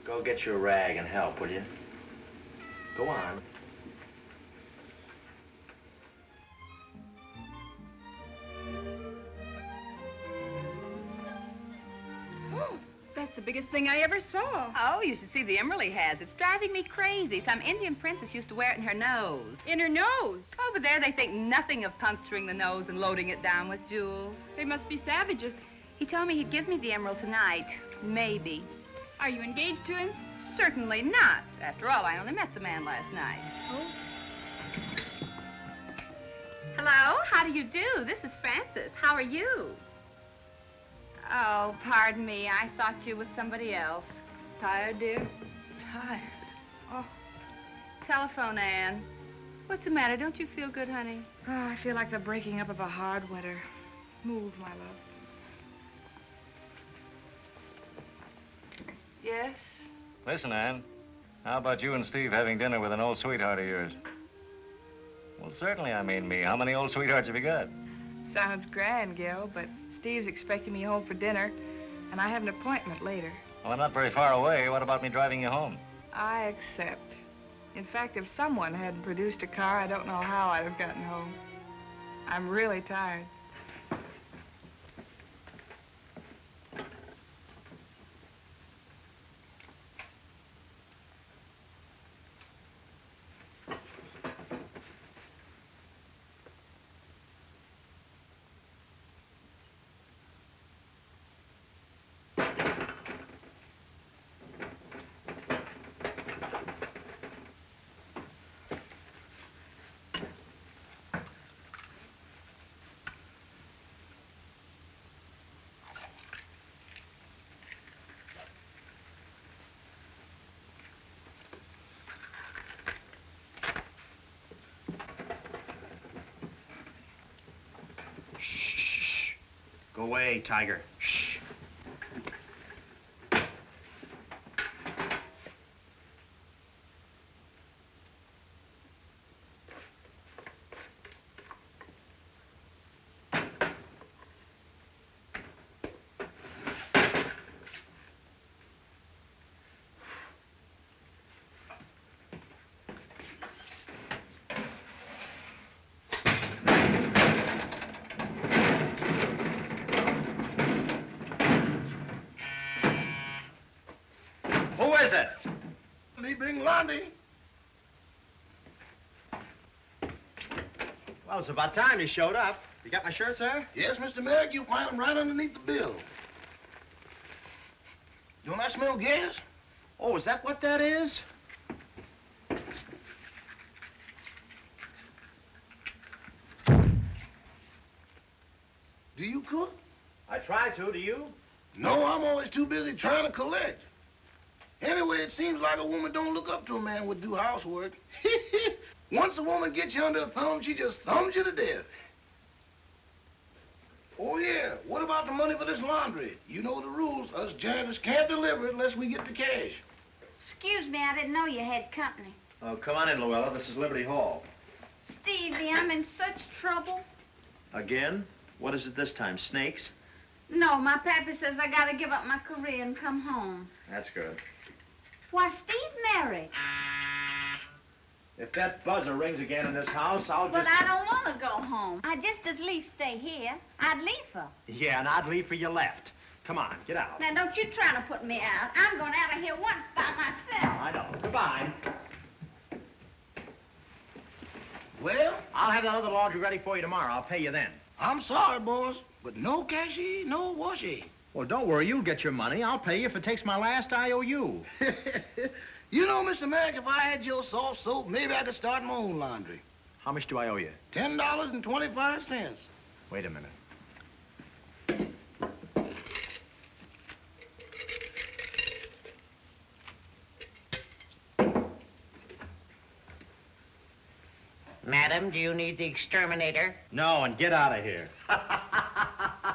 Go get your rag and help, will you? Go on. That's the biggest thing I ever saw. Oh, you should see the emerald he has. It's driving me crazy. Some Indian princess used to wear it in her nose. In her nose? Over there, they think nothing of puncturing the nose and loading it down with jewels. They must be savages. He told me he'd give me the emerald tonight. Maybe. Are you engaged to him? Certainly not. After all, I only met the man last night. Oh. Hello, how do you do? This is Frances. How are you? Oh, pardon me. I thought you was somebody else. Tired, dear? Tired? Oh. Telephone, Anne. What's the matter? Don't you feel good, honey? Oh, I feel like the breaking up of a hard winter. Move, my love. Yes? Listen, Ann, how about you and Steve having dinner with an old sweetheart of yours? Well, certainly, I mean me. How many old sweethearts have you got? Sounds grand, Gil, but Steve's expecting me home for dinner, and I have an appointment later. Well, I'm not very far away. What about me driving you home? I accept. In fact, if someone hadn't produced a car, I don't know how I'd have gotten home. I'm really tired. Shh. Go away, Tiger. Shh. Who is it? Me bring Lundy. Well, it's about time you showed up. You got my shirt, sir? Yes, Mr. Merrick, you'll find them right underneath the bill. Don't I smell gas? Oh, is that what that is? Do you cook? I try to. Do you? No, I'm always too busy trying to collect. Anyway, it seems like a woman don't look up to a man would do housework. Once a woman gets you under her thumb, she just thumbs you to death. Oh, yeah. What about the money for this laundry? You know the rules. Us janitors can't deliver it unless we get the cash. Excuse me, I didn't know you had company. Oh, come on in, Luella. This is Liberty Hall. Stevie, I'm in such trouble. Again? What is it this time? Snakes? No, my pappy says I gotta give up my career and come home. That's good. Why, Steve Merrick. If that buzzer rings again in this house, I'll But just... I don't want to go home. I'd just as lief stay here. I'd leave her. Yeah, and I'd leave for you left. Come on, get out. Now, don't you try to put me out. I'm going out of here once by myself. I know. Goodbye. Well? I'll have that other laundry ready for you tomorrow. I'll pay you then. I'm sorry, boss, but no cashy, no washy. Well, don't worry. You'll get your money. I'll pay you if it takes my last IOU. You know, Mr. Merrick, if I had your soft soap, maybe I could start my own laundry. How much do I owe you? $10.25. Wait a minute. Madam, do you need the exterminator? No, and get out of here.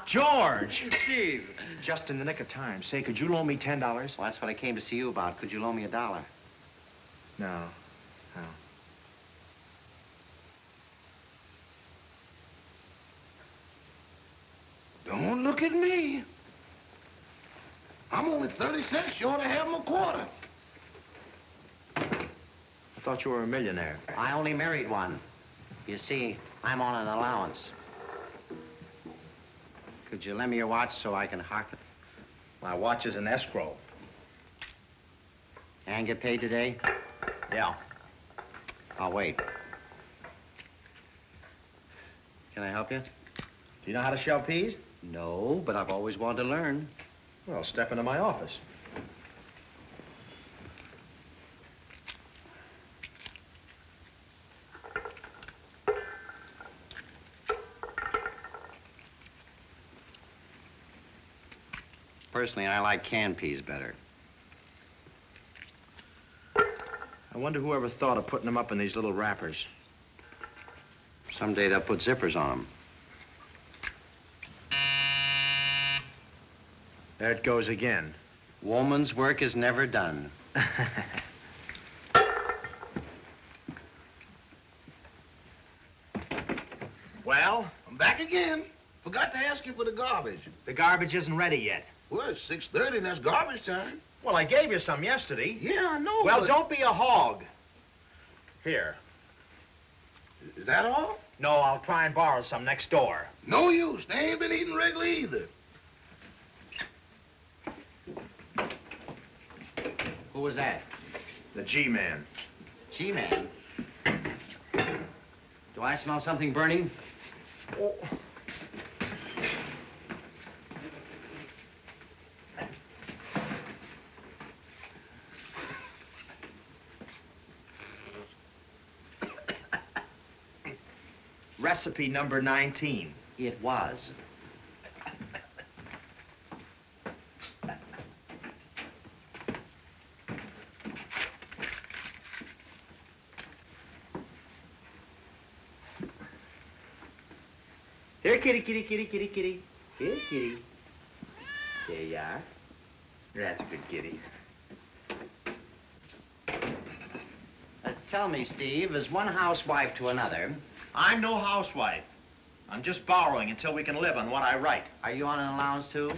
George! Steve. Just in the nick of time. Say, could you loan me $10? Well, that's what I came to see you about. Could you loan me $1? No. No. Don't look at me. I'm only 30 cents short of having a quarter. I thought you were a millionaire. I only married one. You see, I'm on an allowance. Could you lend me your watch so I can hock it? My watch is in escrow. And get paid today? Yeah. I'll wait. Can I help you? Do you know how to shell peas? No, but I've always wanted to learn. Well, step into my office. Personally, I like canned peas better. I wonder whoever thought of putting them up in these little wrappers. Someday they'll put zippers on them. There it goes again. Woman's work is never done. Well? I'm back again. Forgot to ask you for the garbage. The garbage isn't ready yet. Well, it's 6:30 and that's garbage time. Well, I gave you some yesterday. Yeah, I know. Well, but... don't be a hog. Here. Is that all? No, I'll try and borrow some next door. No use. They ain't been eating regular either. Who was that? The G-man. G-man? Do I smell something burning? Oh. Recipe number 19. It was. Here, kitty, kitty, kitty, kitty, kitty. Here, kitty. There you are. That's a good kitty. Tell me, Steve, as one housewife to another... I'm no housewife. I'm just borrowing until we can live on what I write. Are you on an allowance, too?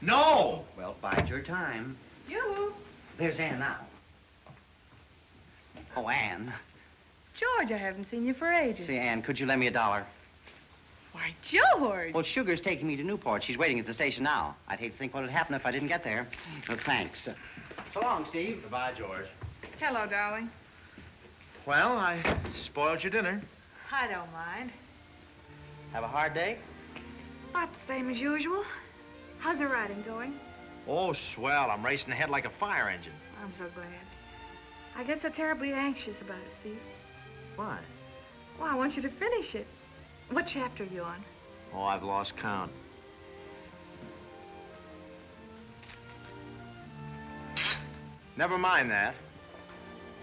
No! Well, bide your time. You? There's Ann now. Oh, Ann. George, I haven't seen you for ages. Say, Ann, could you lend me $1? Why, George! Well, Sugar's taking me to Newport. She's waiting at the station now. I'd hate to think what would happen if I didn't get there. Well, thanks. So long, Steve. Goodbye, George. Hello, darling. Well, I spoiled your dinner. I don't mind. Have a hard day? About the same as usual. How's the riding going? Oh, swell. I'm racing ahead like a fire engine. I'm so glad. I get so terribly anxious about it, Steve. Why? Well, I want you to finish it. What chapter are you on? Oh, I've lost count. Never mind that.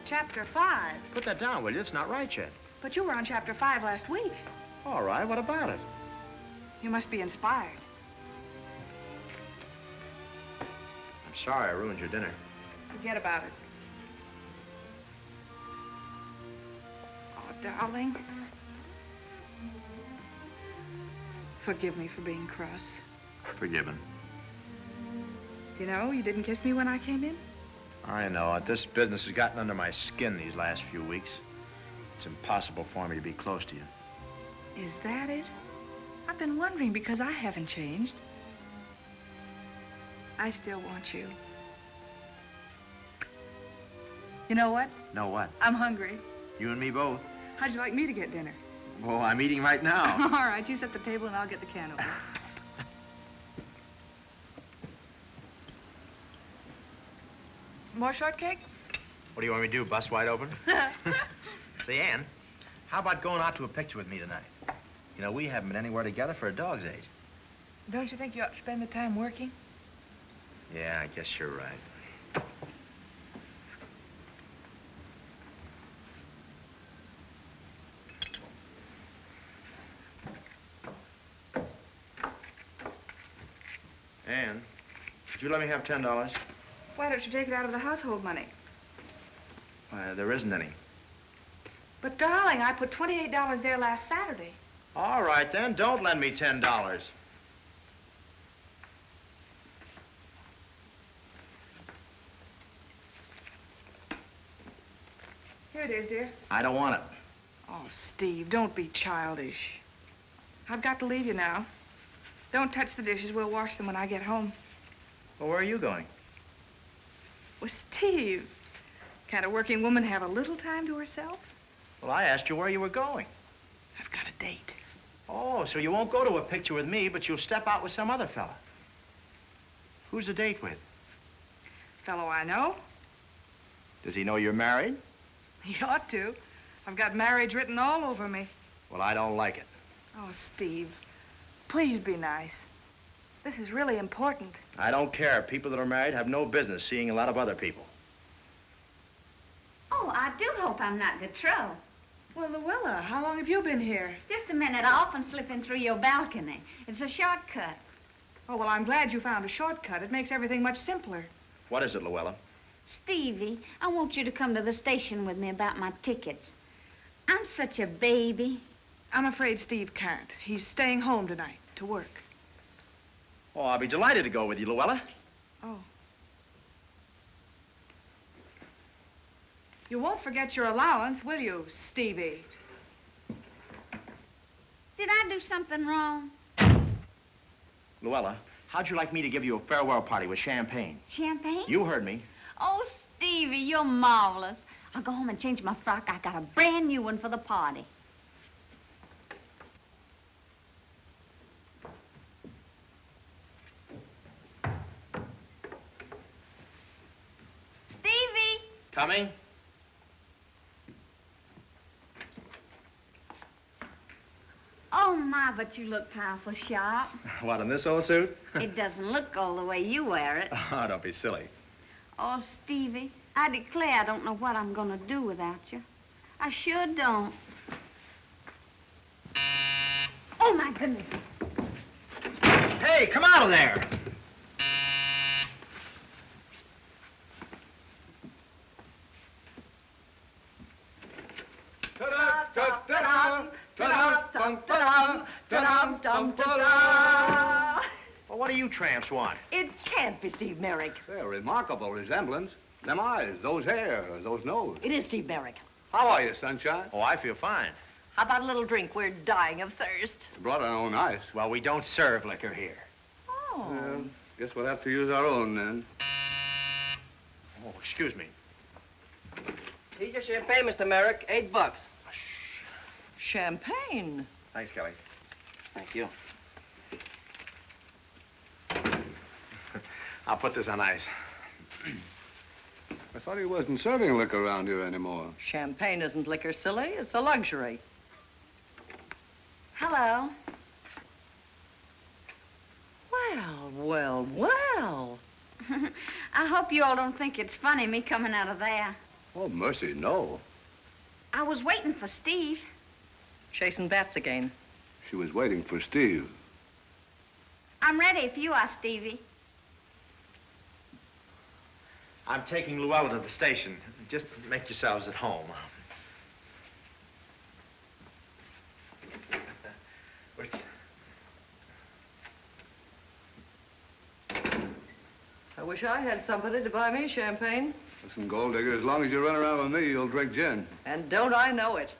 Chapter 5. Put that down, will you? It's not right yet. But you were on chapter 5 last week. All right, what about it? You must be inspired. I'm sorry I ruined your dinner. Forget about it. Oh, darling. Forgive me for being cross. Forgiven. You know, you didn't kiss me when I came in. I know it. This business has gotten under my skin these last few weeks. It's impossible for me to be close to you. Is that it? I've been wondering because I haven't changed. I still want you. You know what? Know what? I'm hungry. You and me both. How'd you like me to get dinner? Oh, I'm eating right now. All right, you set the table and I'll get the can opener. More shortcake? What do you want me to do, bust wide open? Say, Ann, how about going out to a picture with me tonight? You know, we haven't been anywhere together for a dog's age. Don't you think you ought to spend the time working? Yeah, I guess you're right. Ann, could you let me have $10? Why don't you take it out of the household money? There isn't any. But, darling, I put $28 there last Saturday. All right, then. Don't lend me $10. Here it is, dear. I don't want it. Oh, Steve, don't be childish. I've got to leave you now. Don't touch the dishes. We'll wash them when I get home. Well, where are you going? Well, Steve, can't a working woman have a little time to herself? Well, I asked you where you were going. I've got a date. Oh, so you won't go to a picture with me, but you'll step out with some other fella. Who's the date with? Fellow I know. Does he know you're married? He ought to. I've got marriage written all over me. Well, I don't like it. Oh, Steve, please be nice. This is really important. I don't care. People that are married have no business seeing a lot of other people. Oh, I do hope I'm not de trop. Well, Luella, how long have you been here? Just a minute. I often slip in through your balcony. It's a shortcut. Oh, well, I'm glad you found a shortcut. It makes everything much simpler. What is it, Luella? Stevie, I want you to come to the station with me about my tickets. I'm such a baby. I'm afraid Steve can't. He's staying home tonight to work. Oh, I'll be delighted to go with you, Luella. Oh. You won't forget your allowance, will you, Stevie? Did I do something wrong? Luella, how'd you like me to give you a farewell party with champagne? Champagne? You heard me. Oh, Stevie, you're marvelous. I'll go home and change my frock. I got a brand new one for the party. Stevie! Coming? Oh, my, but you look powerful sharp. What, in this old suit? It doesn't look all the way you wear it. Oh, don't be silly. Oh, Stevie, I declare I don't know what I'm gonna do without you. I sure don't. Oh, my goodness. Hey, come out of there! Well, what do you tramps want? It can't be Steve Merrick. A remarkable resemblance. Them eyes, those hair, those nose. It is Steve Merrick. How are you, Sunshine? Oh, I feel fine. How about a little drink? We're dying of thirst. We brought our own ice. Well, we don't serve liquor here. Oh. Well, guess we'll have to use our own then. Oh, excuse me. Here's your champagne, Mr. Merrick. $8. Champagne. Thanks, Kelly. Thank you. I'll put this on ice. I thought he wasn't serving liquor around here anymore. Champagne isn't liquor, silly. It's a luxury. Hello. Well, well, well. I hope you all don't think it's funny, me coming out of there. Oh, mercy, no. I was waiting for Steve. Chasing bats again. She was waiting for Steve. I'm ready if you are, Stevie. I'm taking Luella to the station. Just make yourselves at home. Which... I wish I had somebody to buy me champagne. Listen, Gold Digger, as long as you run around with me, you'll drink gin. And don't I know it.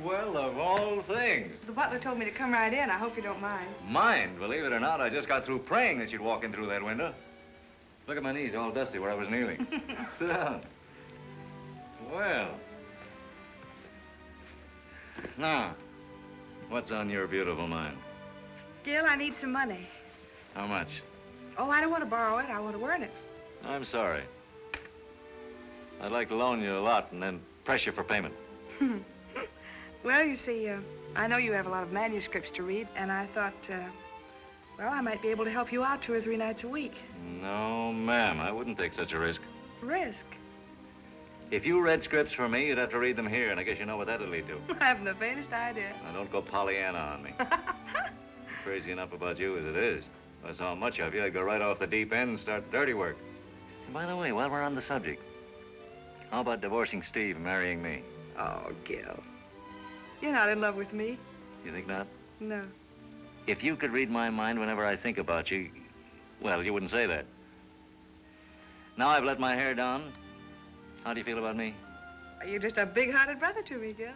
Well, of all things. The butler told me to come right in. I hope you don't mind. Mind, believe it or not, I just got through praying that you'd walk in through that window. Look at my knees, all dusty where I was kneeling. Sit down. Well. Now, what's on your beautiful mind? Gil, I need some money. How much? Oh, I don't want to borrow it. I want to earn it. I'm sorry. I'd like to loan you a lot and then press you for payment. Well, you see, I know you have a lot of manuscripts to read, and I thought, well, I might be able to help you out 2 or 3 nights a week. No, ma'am, I wouldn't take such a risk. Risk? If you read scripts for me, you'd have to read them here, and I guess you know what that'll lead to. I haven't the faintest idea. Now, don't go Pollyanna on me. I'm crazy enough about you as it is. If I saw much of you, I'd go right off the deep end and start dirty work. And by the way, while we're on the subject, how about divorcing Steve and marrying me? Oh, Gil. You're not in love with me. You think not? No. If you could read my mind whenever I think about you, well, you wouldn't say that. Now I've let my hair down. How do you feel about me? You're just a big-hearted brother to me, Gil.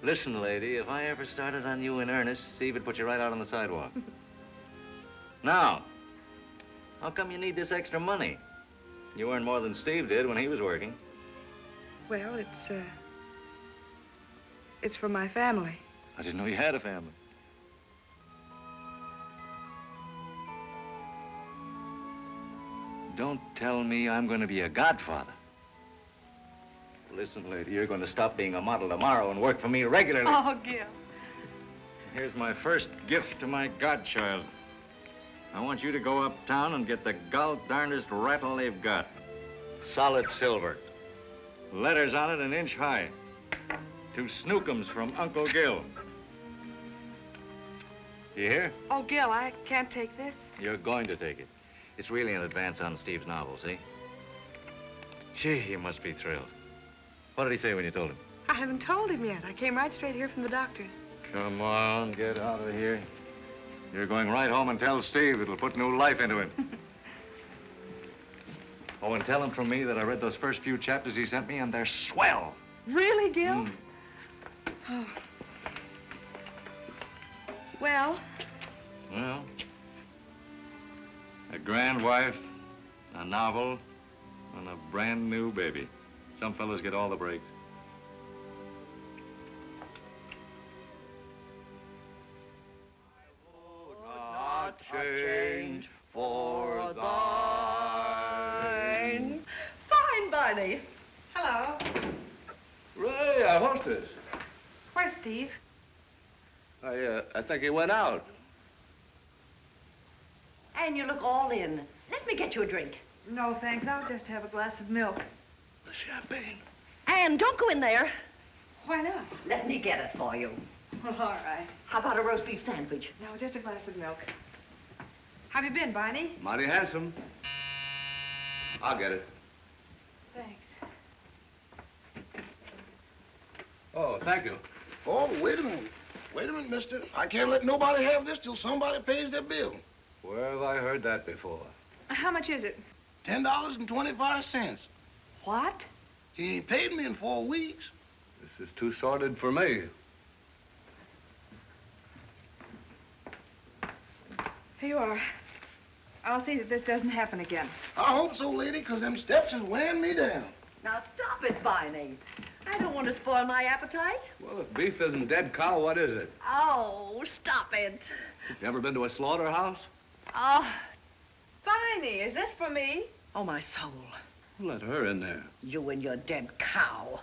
Listen, lady, if I ever started on you in earnest, Steve would put you right out on the sidewalk. Now, how come you need this extra money? You earn more than Steve did when he was working. Well, it's for my family. I didn't know you had a family. Don't tell me I'm going to be a godfather. Listen, lady, you're going to stop being a model tomorrow and work for me regularly. Oh, Gil. Here's my first gift to my godchild. I want you to go uptown and get the gall-darndest rattle they've got. Solid silver. Letters on it 1 inch high. 2 snookums from Uncle Gil. You hear? Oh, Gil, I can't take this. You're going to take it. It's really an advance on Steve's novel, see? Gee, you must be thrilled. What did he say when you told him? I haven't told him yet. I came right straight here from the doctor's. Come on, get out of here. You're going right home and tell Steve. It'll put new life into him. Oh, and tell him from me that I read those first few chapters he sent me, and they're swell. Really, Gil? Oh. Well? Well, a grand wife, a novel, and a brand new baby. Some fellas get all the breaks. Change for thine. Fine, Barney. Hello. Ray, our hostess. Where's Steve? I think he went out. And you look all in. Let me get you a drink. No, thanks. I'll just have a glass of milk. The champagne. And don't go in there. Why not? Let me get it for you. Well, all right. How about a roast beef sandwich? No, just a glass of milk. How have you been, Barney? Mighty handsome. I'll get it. Thanks. Oh, thank you. Oh, wait a minute. Wait a minute, mister. I can't let nobody have this till somebody pays their bill. Where have I heard that before? How much is it? $10.25. What? He ain't paid me in 4 weeks. This is too sordid for me. Here you are. I'll see that this doesn't happen again. I hope so, lady, because them steps is weighing me down. Now stop it, Barney. I don't want to spoil my appetite. Well, if beef isn't dead cow, what is it? Oh, stop it. You ever been to a slaughterhouse? Oh, Barney, is this for me? oh, my soul. Let her in there. You and your dead cow.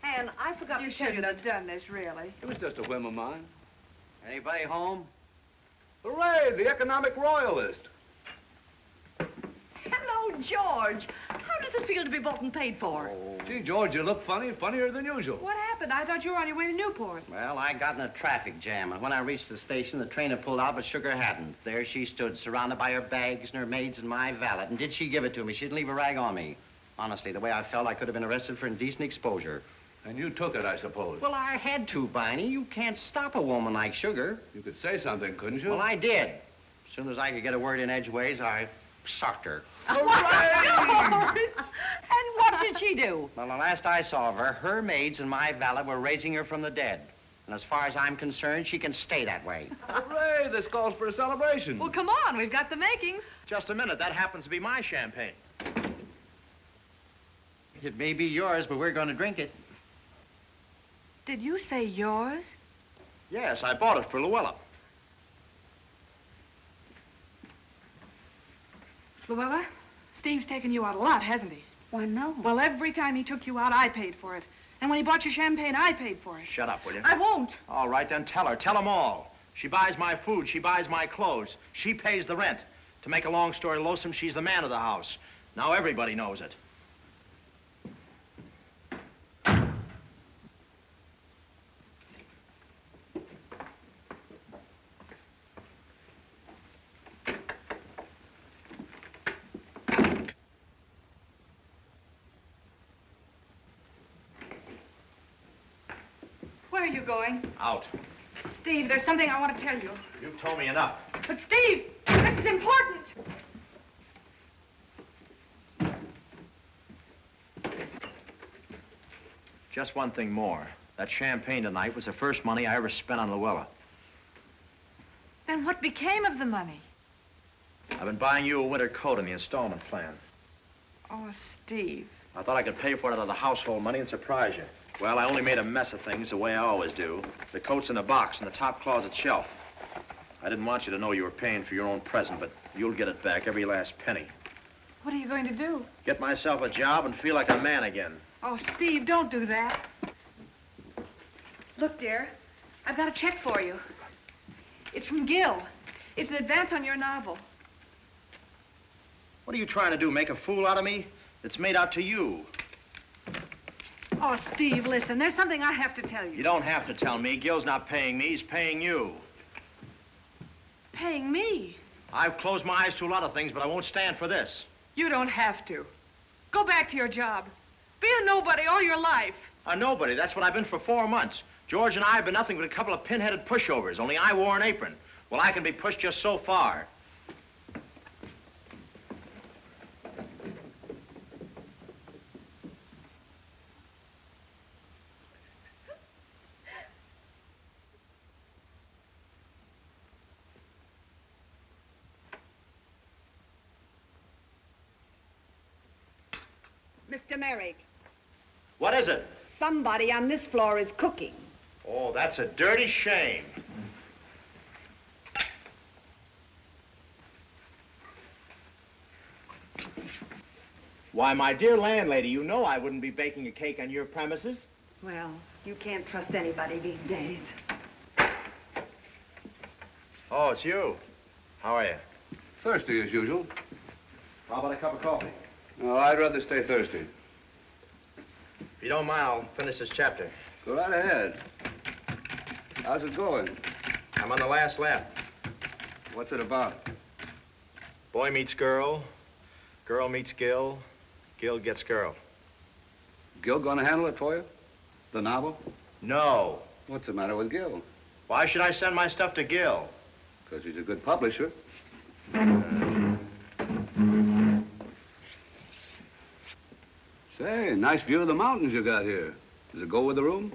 And I forgot You to tell you shouldn't that... have done this, really. It was just a whim of mine. Anybody home? Hooray, the economic royalist. Hello, George. How does it feel to be bought and paid for? Oh. Gee, George, you look funny, funnier than usual. What happened? I thought you were on your way to Newport. Well, I got in a traffic jam, and when I reached the station, the train had pulled out, but Sugar hadn't. There she stood, surrounded by her bags and her maids and my valet. And did she give it to me? She didn't leave a rag on me. Honestly, the way I felt, I could have been arrested for indecent exposure. And you took it, I suppose. Well, I had to, Barney. You can't stop a woman like Sugar. You could say something, couldn't you? Well, I did. As soon as I could get a word in edgeways, I socked her. And what did she do? Well, the last I saw of her, her maids and my valet were raising her from the dead. And as far as I'm concerned, she can stay that way. Hooray, this calls for a celebration. Well, come on. We've got the makings. Just a minute. That happens to be my champagne. It may be yours, but we're going to drink it. Did you say yours? Yes, I bought it for Luella. Luella, Steve's taken you out a lot, hasn't he? Why, no. Well, every time he took you out, I paid for it. And when he bought your champagne, I paid for it. Shut up, will you? I won't. All right, then tell her. Tell them all. She buys my food. She buys my clothes. She pays the rent. To make a long story lonesome, she's the man of the house. Now everybody knows it. Where are you going? Out. Steve, there's something I want to tell you. You've told me enough. But, Steve, this is important. Just one thing more. That champagne tonight was the first money I ever spent on Luella. Then what became of the money? I've been buying you a winter coat in the installment plan. Oh, Steve. I thought I could pay for it out of the household money and surprise you. Well, I only made a mess of things the way I always do. The coat's in the box in the top closet shelf. I didn't want you to know you were paying for your own present, but you'll get it back, every last penny. What are you going to do? Get myself a job and feel like a man again. Oh, Steve, don't do that. Look, dear, I've got a check for you. It's from Gil. It's an advance on your novel. What are you trying to do, make a fool out of me? It's made out to you. Oh, Steve, listen, there's something I have to tell you. You don't have to tell me. Gil's not paying me. He's paying you. Paying me? I've closed my eyes to a lot of things, but I won't stand for this. You don't have to. Go back to your job. Be a nobody all your life. A nobody. That's what I've been for 4 months. George and I have been nothing but a couple of pin-headed pushovers, only I wore an apron. Well, I can be pushed just so far. Mr. Merrick, What is it? somebody on this floor is cooking. Oh, that's a dirty shame. Why, my dear landlady, you know I wouldn't be baking a cake on your premises. Well, you can't trust anybody these days. Oh, it's you. How are you? Thirsty as usual. How about a cup of coffee? No, I'd rather stay thirsty. If you don't mind, I'll finish this chapter. Go right ahead. How's it going? I'm on the last lap. What's it about? Boy meets girl, girl meets Gil, Gil gets girl. Gil gonna handle it for you? The novel? No. What's the matter with Gil? Why should I send my stuff to Gil? Because he's a good publisher. Say, nice view of the mountains you got here. Does it go with the room?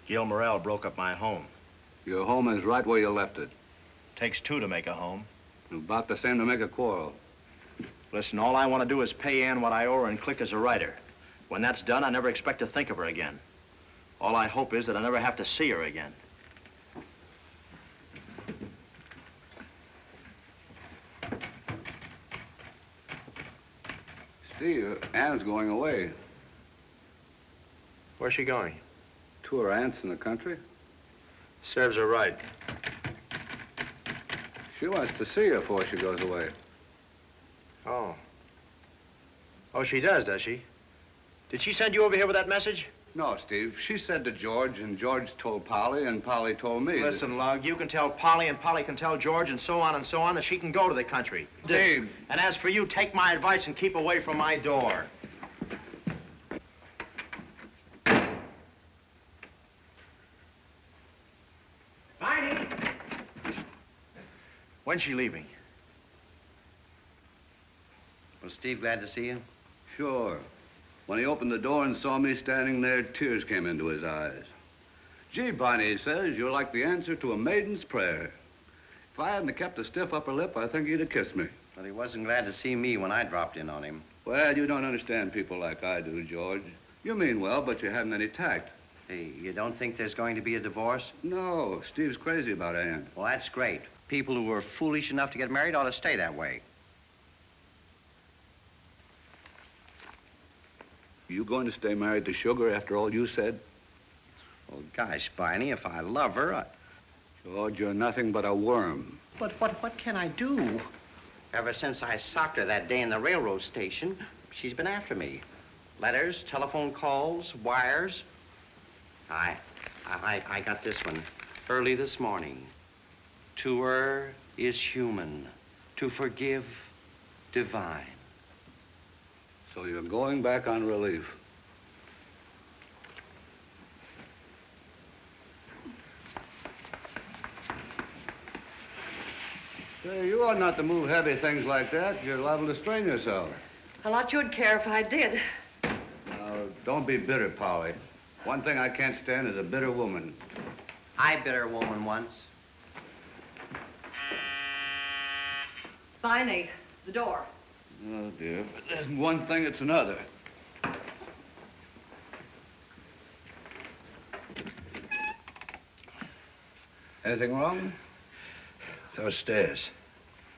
Gil Morrell broke up my home. Your home is right where you left it. Takes two to make a home. About the same to make a quarrel. Listen, all I want to do is pay Ann what I owe her and click as a writer. When that's done, I never expect to think of her again. All I hope is that I never have to see her again. Steve, Ann's going away. Where's she going? To her aunts in the country. Serves her right. She wants to see you before she goes away. Oh. Oh, she does she? Did she send you over here with that message? No, Steve. She said to George, and George told Polly, and Polly told me. Listen, Lug, you can tell Polly, and Polly can tell George, and so on, that she can go to the country. Dave. And as for you, take my advice and keep away from my door. Barney! When's she leaving? Was Steve glad to see you? Sure. When he opened the door and saw me standing there, tears came into his eyes. Gee, Barney, he says, you're like the answer to a maiden's prayer. If I hadn't kept a stiff upper lip, I think he'd have kissed me. But he wasn't glad to see me when I dropped in on him. Well, you don't understand people like I do, George. You mean well, but you haven't any tact. Hey, you don't think there's going to be a divorce? No, Steve's crazy about Ann. Well, that's great. People who are foolish enough to get married ought to stay that way. You going to stay married to Sugar after all you said? Well, gosh, Barney, if I love her, George, you're nothing but a worm. But what can I do? Ever since I socked her that day in the railroad station, she's been after me. Letters, telephone calls, wires. I got this one early this morning. To err is human, to forgive, divine. So you're going back on relief. Say, you ought not to move heavy things like that. You're liable to strain yourself. A lot you'd care if I did. Now, don't be bitter, Polly. One thing I can't stand is a bitter woman. I bit a woman once. Barney, the door. Oh, dear. If it isn't one thing, it's another. Anything wrong? Those stairs.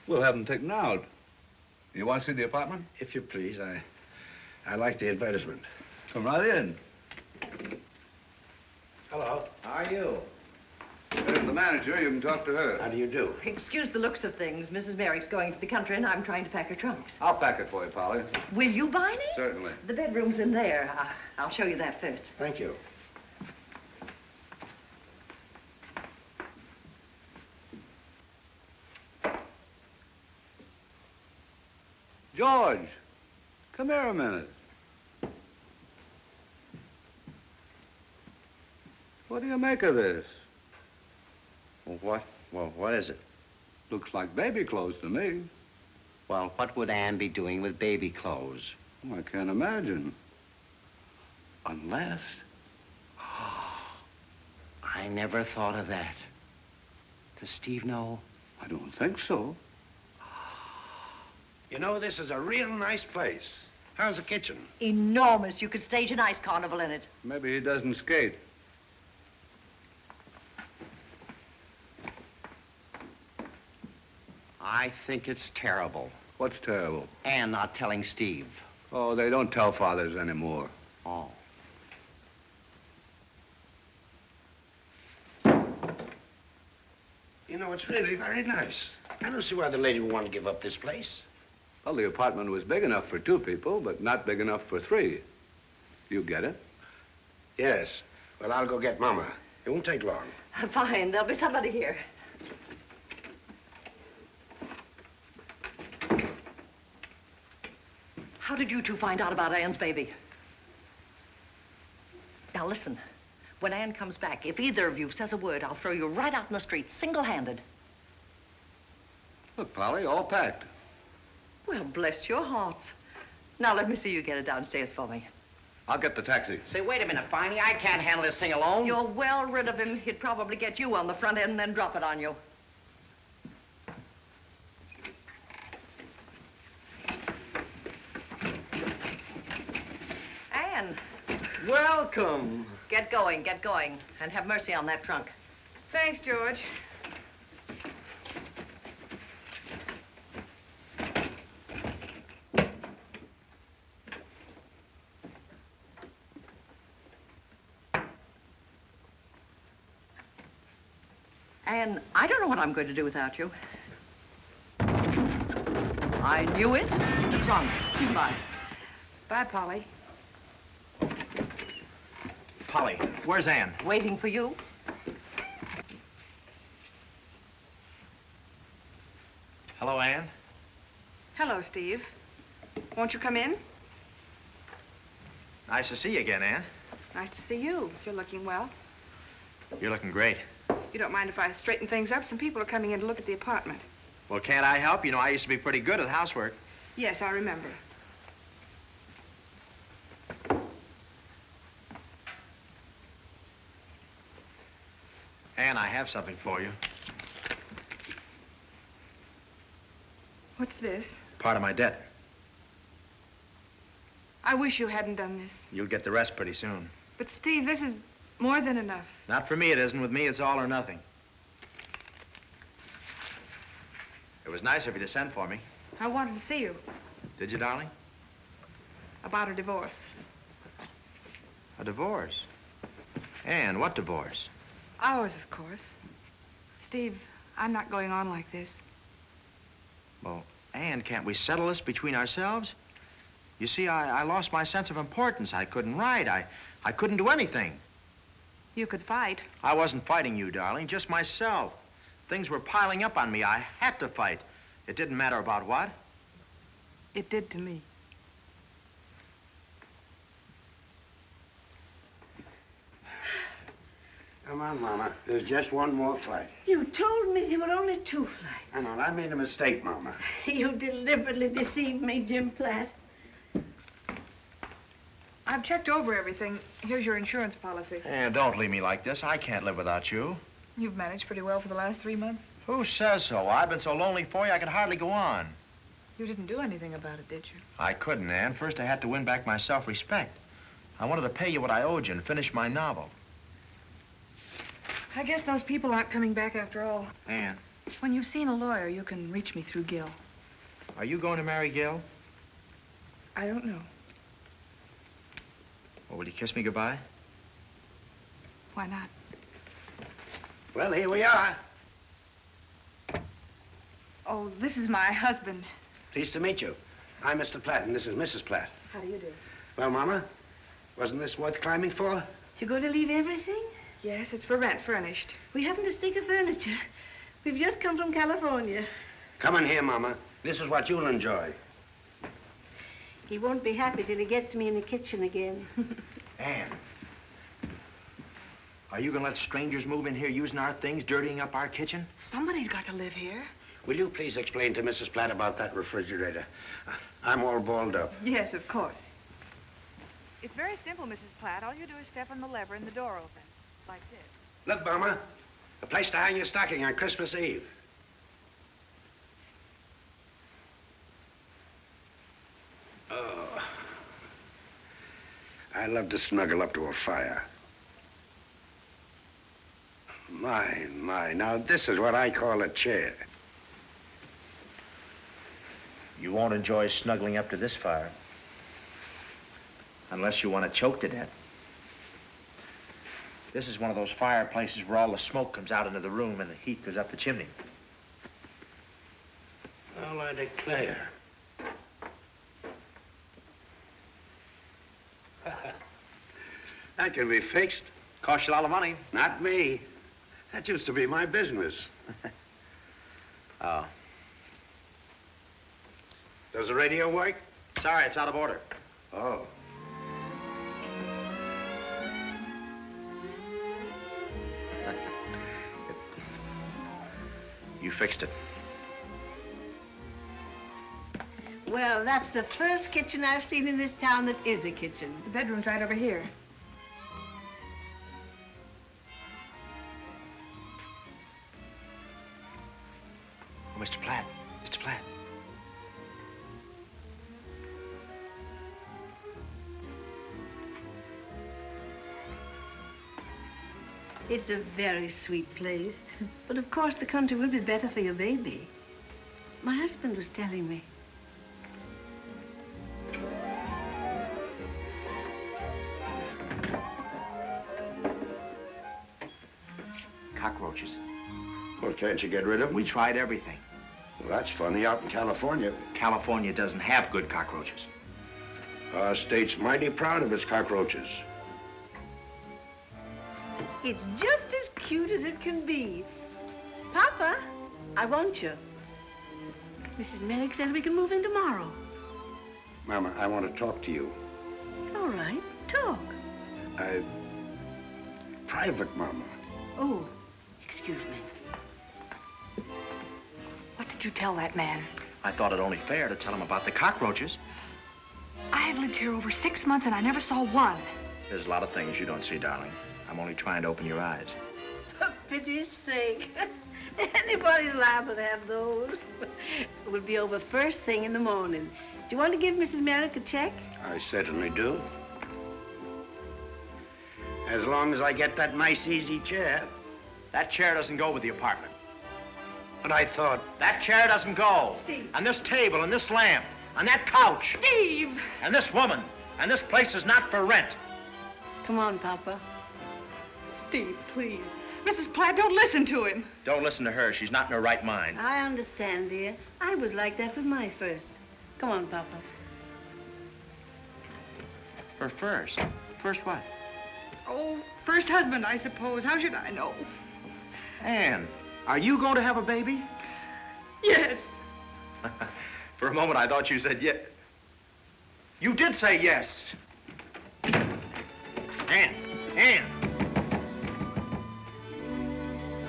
We'll have them taken out. You want to see the apartment? If you please, I like the advertisement. Come right in. Hello. How are you? There's the manager. You can talk to her. How do you do? Excuse the looks of things. Mrs. Merrick's going to the country, and I'm trying to pack her trunks. I'll pack it for you, Polly. Will you buy me? Certainly. The bedroom's in there. I'll show you that first. Thank you. George, come here a minute. What do you make of this? What? Well, what is it? Looks like baby clothes to me. Well, what would Anne be doing with baby clothes? I can't imagine. Unless... I never thought of that. Does Steve know? I don't think so. You know, this is a real nice place. How's the kitchen? Enormous. You could stage an ice carnival in it. Maybe he doesn't skate. I think it's terrible. What's terrible? Anne not telling Steve. Oh, they don't tell fathers anymore. Oh. You know, it's really very nice. I don't see why the lady would want to give up this place. Well, the apartment was big enough for 2 people, but not big enough for 3. You get it? Yes. Well, I'll go get Mama. It won't take long. Fine. There'll be somebody here. How did you two find out about Anne's baby? Now listen, when Anne comes back, if either of you says a word, I'll throw you right out in the street, single-handed. Look, Polly, all packed. Well, bless your hearts. Now let me see you get it downstairs for me. I'll get the taxi. Say, wait a minute, Barney. I can't handle this thing alone. You're well rid of him. He'd probably get you on the front end and then drop it on you. Anne. Welcome. Get going, and have mercy on that trunk. Thanks, George. Anne, I don't know what I'm going to do without you. I knew it. The trunk. Bye. Bye, Polly. Polly, where's Anne? Waiting for you. Hello, Anne. Hello, Steve. Won't you come in? Nice to see you again, Anne. Nice to see you. You're looking well. You're looking great. You don't mind if I straighten things up? Some people are coming in to look at the apartment. Well, can't I help? You know, I used to be pretty good at housework. Yes, I remember. Anne, I have something for you. What's this? Part of my debt. I wish you hadn't done this. You'll get the rest pretty soon. But, Steve, this is more than enough. Not for me, it isn't. With me, it's all or nothing. It was nice of you to send for me. I wanted to see you Did you, darling? about a divorce. A divorce? Anne, what divorce? Ours, of course. Steve, I'm not going on like this. Well, Anne, can't we settle this between ourselves? You see, I lost my sense of importance. I couldn't write. I couldn't do anything. You could fight. I wasn't fighting you, darling, just myself. Things were piling up on me. I had to fight. It didn't matter about what. It did to me. Come on, Mama. There's just one more flight. You told me there were only 2 flights. I know. I made a mistake, Mama. You deliberately deceived me, Jim Platt. I've checked over everything. Here's your insurance policy. Anne, don't leave me like this. I can't live without you. You've managed pretty well for the last 3 months. Who says so? I've been so lonely for you, I could hardly go on. You didn't do anything about it, did you? I couldn't, Anne. First, I had to win back my self-respect. I wanted to pay you what I owed you and finish my novel. I guess those people aren't coming back after all. Anne, When you've seen a lawyer, you can reach me through Gil. are you going to marry Gil? I don't know. Or will you kiss me goodbye? Why not? Well, here we are. Oh, this is my husband. Pleased to meet you. I'm Mr. Platt, and this is Mrs. Platt. How do you do? Well, Mama, wasn't this worth climbing for? You're going to leave everything? Yes, it's for rent, furnished. We haven't a stick of furniture. We've just come from California. Come in here, Mama. This is what you'll enjoy. He won't be happy till he gets me in the kitchen again. Ann, are you gonna let strangers move in here using our things, dirtying up our kitchen? Somebody's got to live here. Will you please explain to Mrs. Platt about that refrigerator? I'm all balled up. Yes, of course. It's very simple, Mrs. Platt. All you do is step on the lever and the door opens. Like this. Look, Mama, a place to hang your stocking on Christmas Eve. Oh, I love to snuggle up to a fire. My, now this is what I call a chair. You won't enjoy snuggling up to this fire. Unless you want to choke to death. This is one of those fireplaces where all the smoke comes out into the room and the heat goes up the chimney. Well, I declare. That can be fixed. Costs you a lot of money. Not me. That used to be my business. Oh. Does the radio work? Sorry, it's out of order. Oh. You fixed it. Well, that's the first kitchen I've seen in this town that is a kitchen. The bedroom's right over here. Oh, Mr. Platt. Mr. Platt. It's a very sweet place. But of course the country will be better for your baby. My husband was telling me. Cockroaches. Well, can't you get rid of them? We tried everything. Well, that's funny. Out in California. California doesn't have good cockroaches. Our state's mighty proud of its cockroaches. It's just as cute as it can be. Papa, I want you. Mrs. Merrick says we can move in tomorrow. Mama, I want to talk to you. All right, talk. Private, Mama. Oh, excuse me. What did you tell that man? I thought it only fair to tell him about the cockroaches. I've lived here over 6 months and I never saw one. There's a lot of things you don't see, darling. I'm only trying to open your eyes. For pity's sake. Anybody's liable to have those. It will be over first thing in the morning. Do you want to give Mrs. Merrick a check? I certainly do. As long as I get that nice, easy chair. That chair doesn't go with the apartment. But I thought... That chair doesn't go. Steve. And this table, and this lamp, and that couch. Steve! And this woman. And this place is not for rent. Come on, Papa. Steve, please. Mrs. Platt, don't listen to him. Don't listen to her. She's not in her right mind. I understand, dear. I was like that with my first. Come on, Papa. Her first? First what? Oh, first husband, I suppose. How should I know? Ann, are you going to have a baby? Yes. For a moment, I thought you said yes. You did say yes. Ann.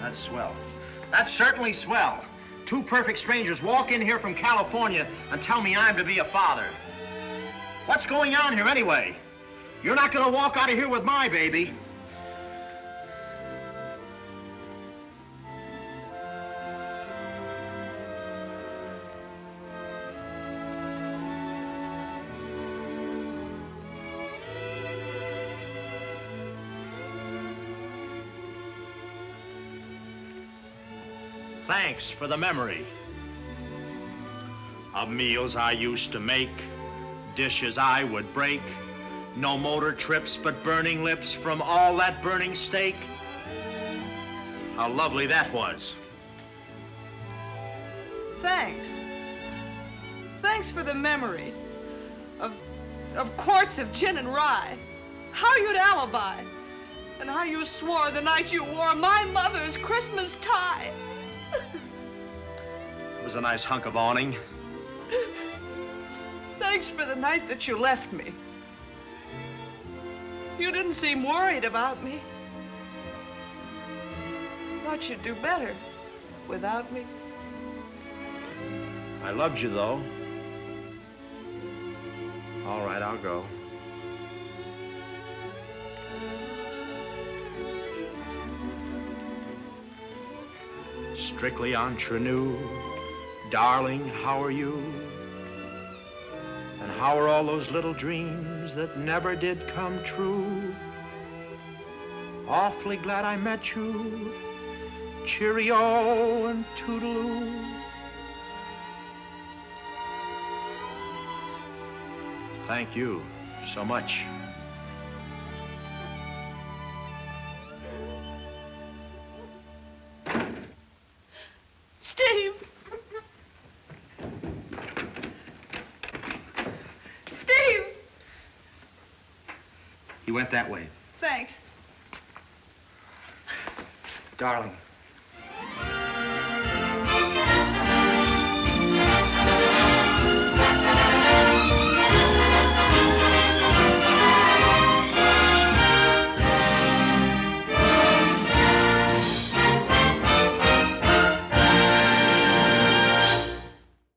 That's swell. That's certainly swell. Two perfect strangers walk in here from California and tell me I'm to be a father. What's going on here anyway? You're not going to walk out of here with my baby. Thanks for the memory of meals I used to make, dishes I would break, no motor trips but burning lips from all that burning steak. How lovely that was. Thanks. Thanks for the memory of quarts of gin and rye. How you'd alibi. And how you swore the night you wore my mother's Christmas tie. It was a nice hunk of awning. Thanks for the night that you left me. You didn't seem worried about me. Thought you'd do better without me. I loved you, though. All right, I'll go. Strictly ingenue, darling, how are you? And how are all those little dreams that never did come true? Awfully glad I met you. Cheerio and toodaloo. Thank you so much. Steve! Steve! He went that way. Thanks. Darling,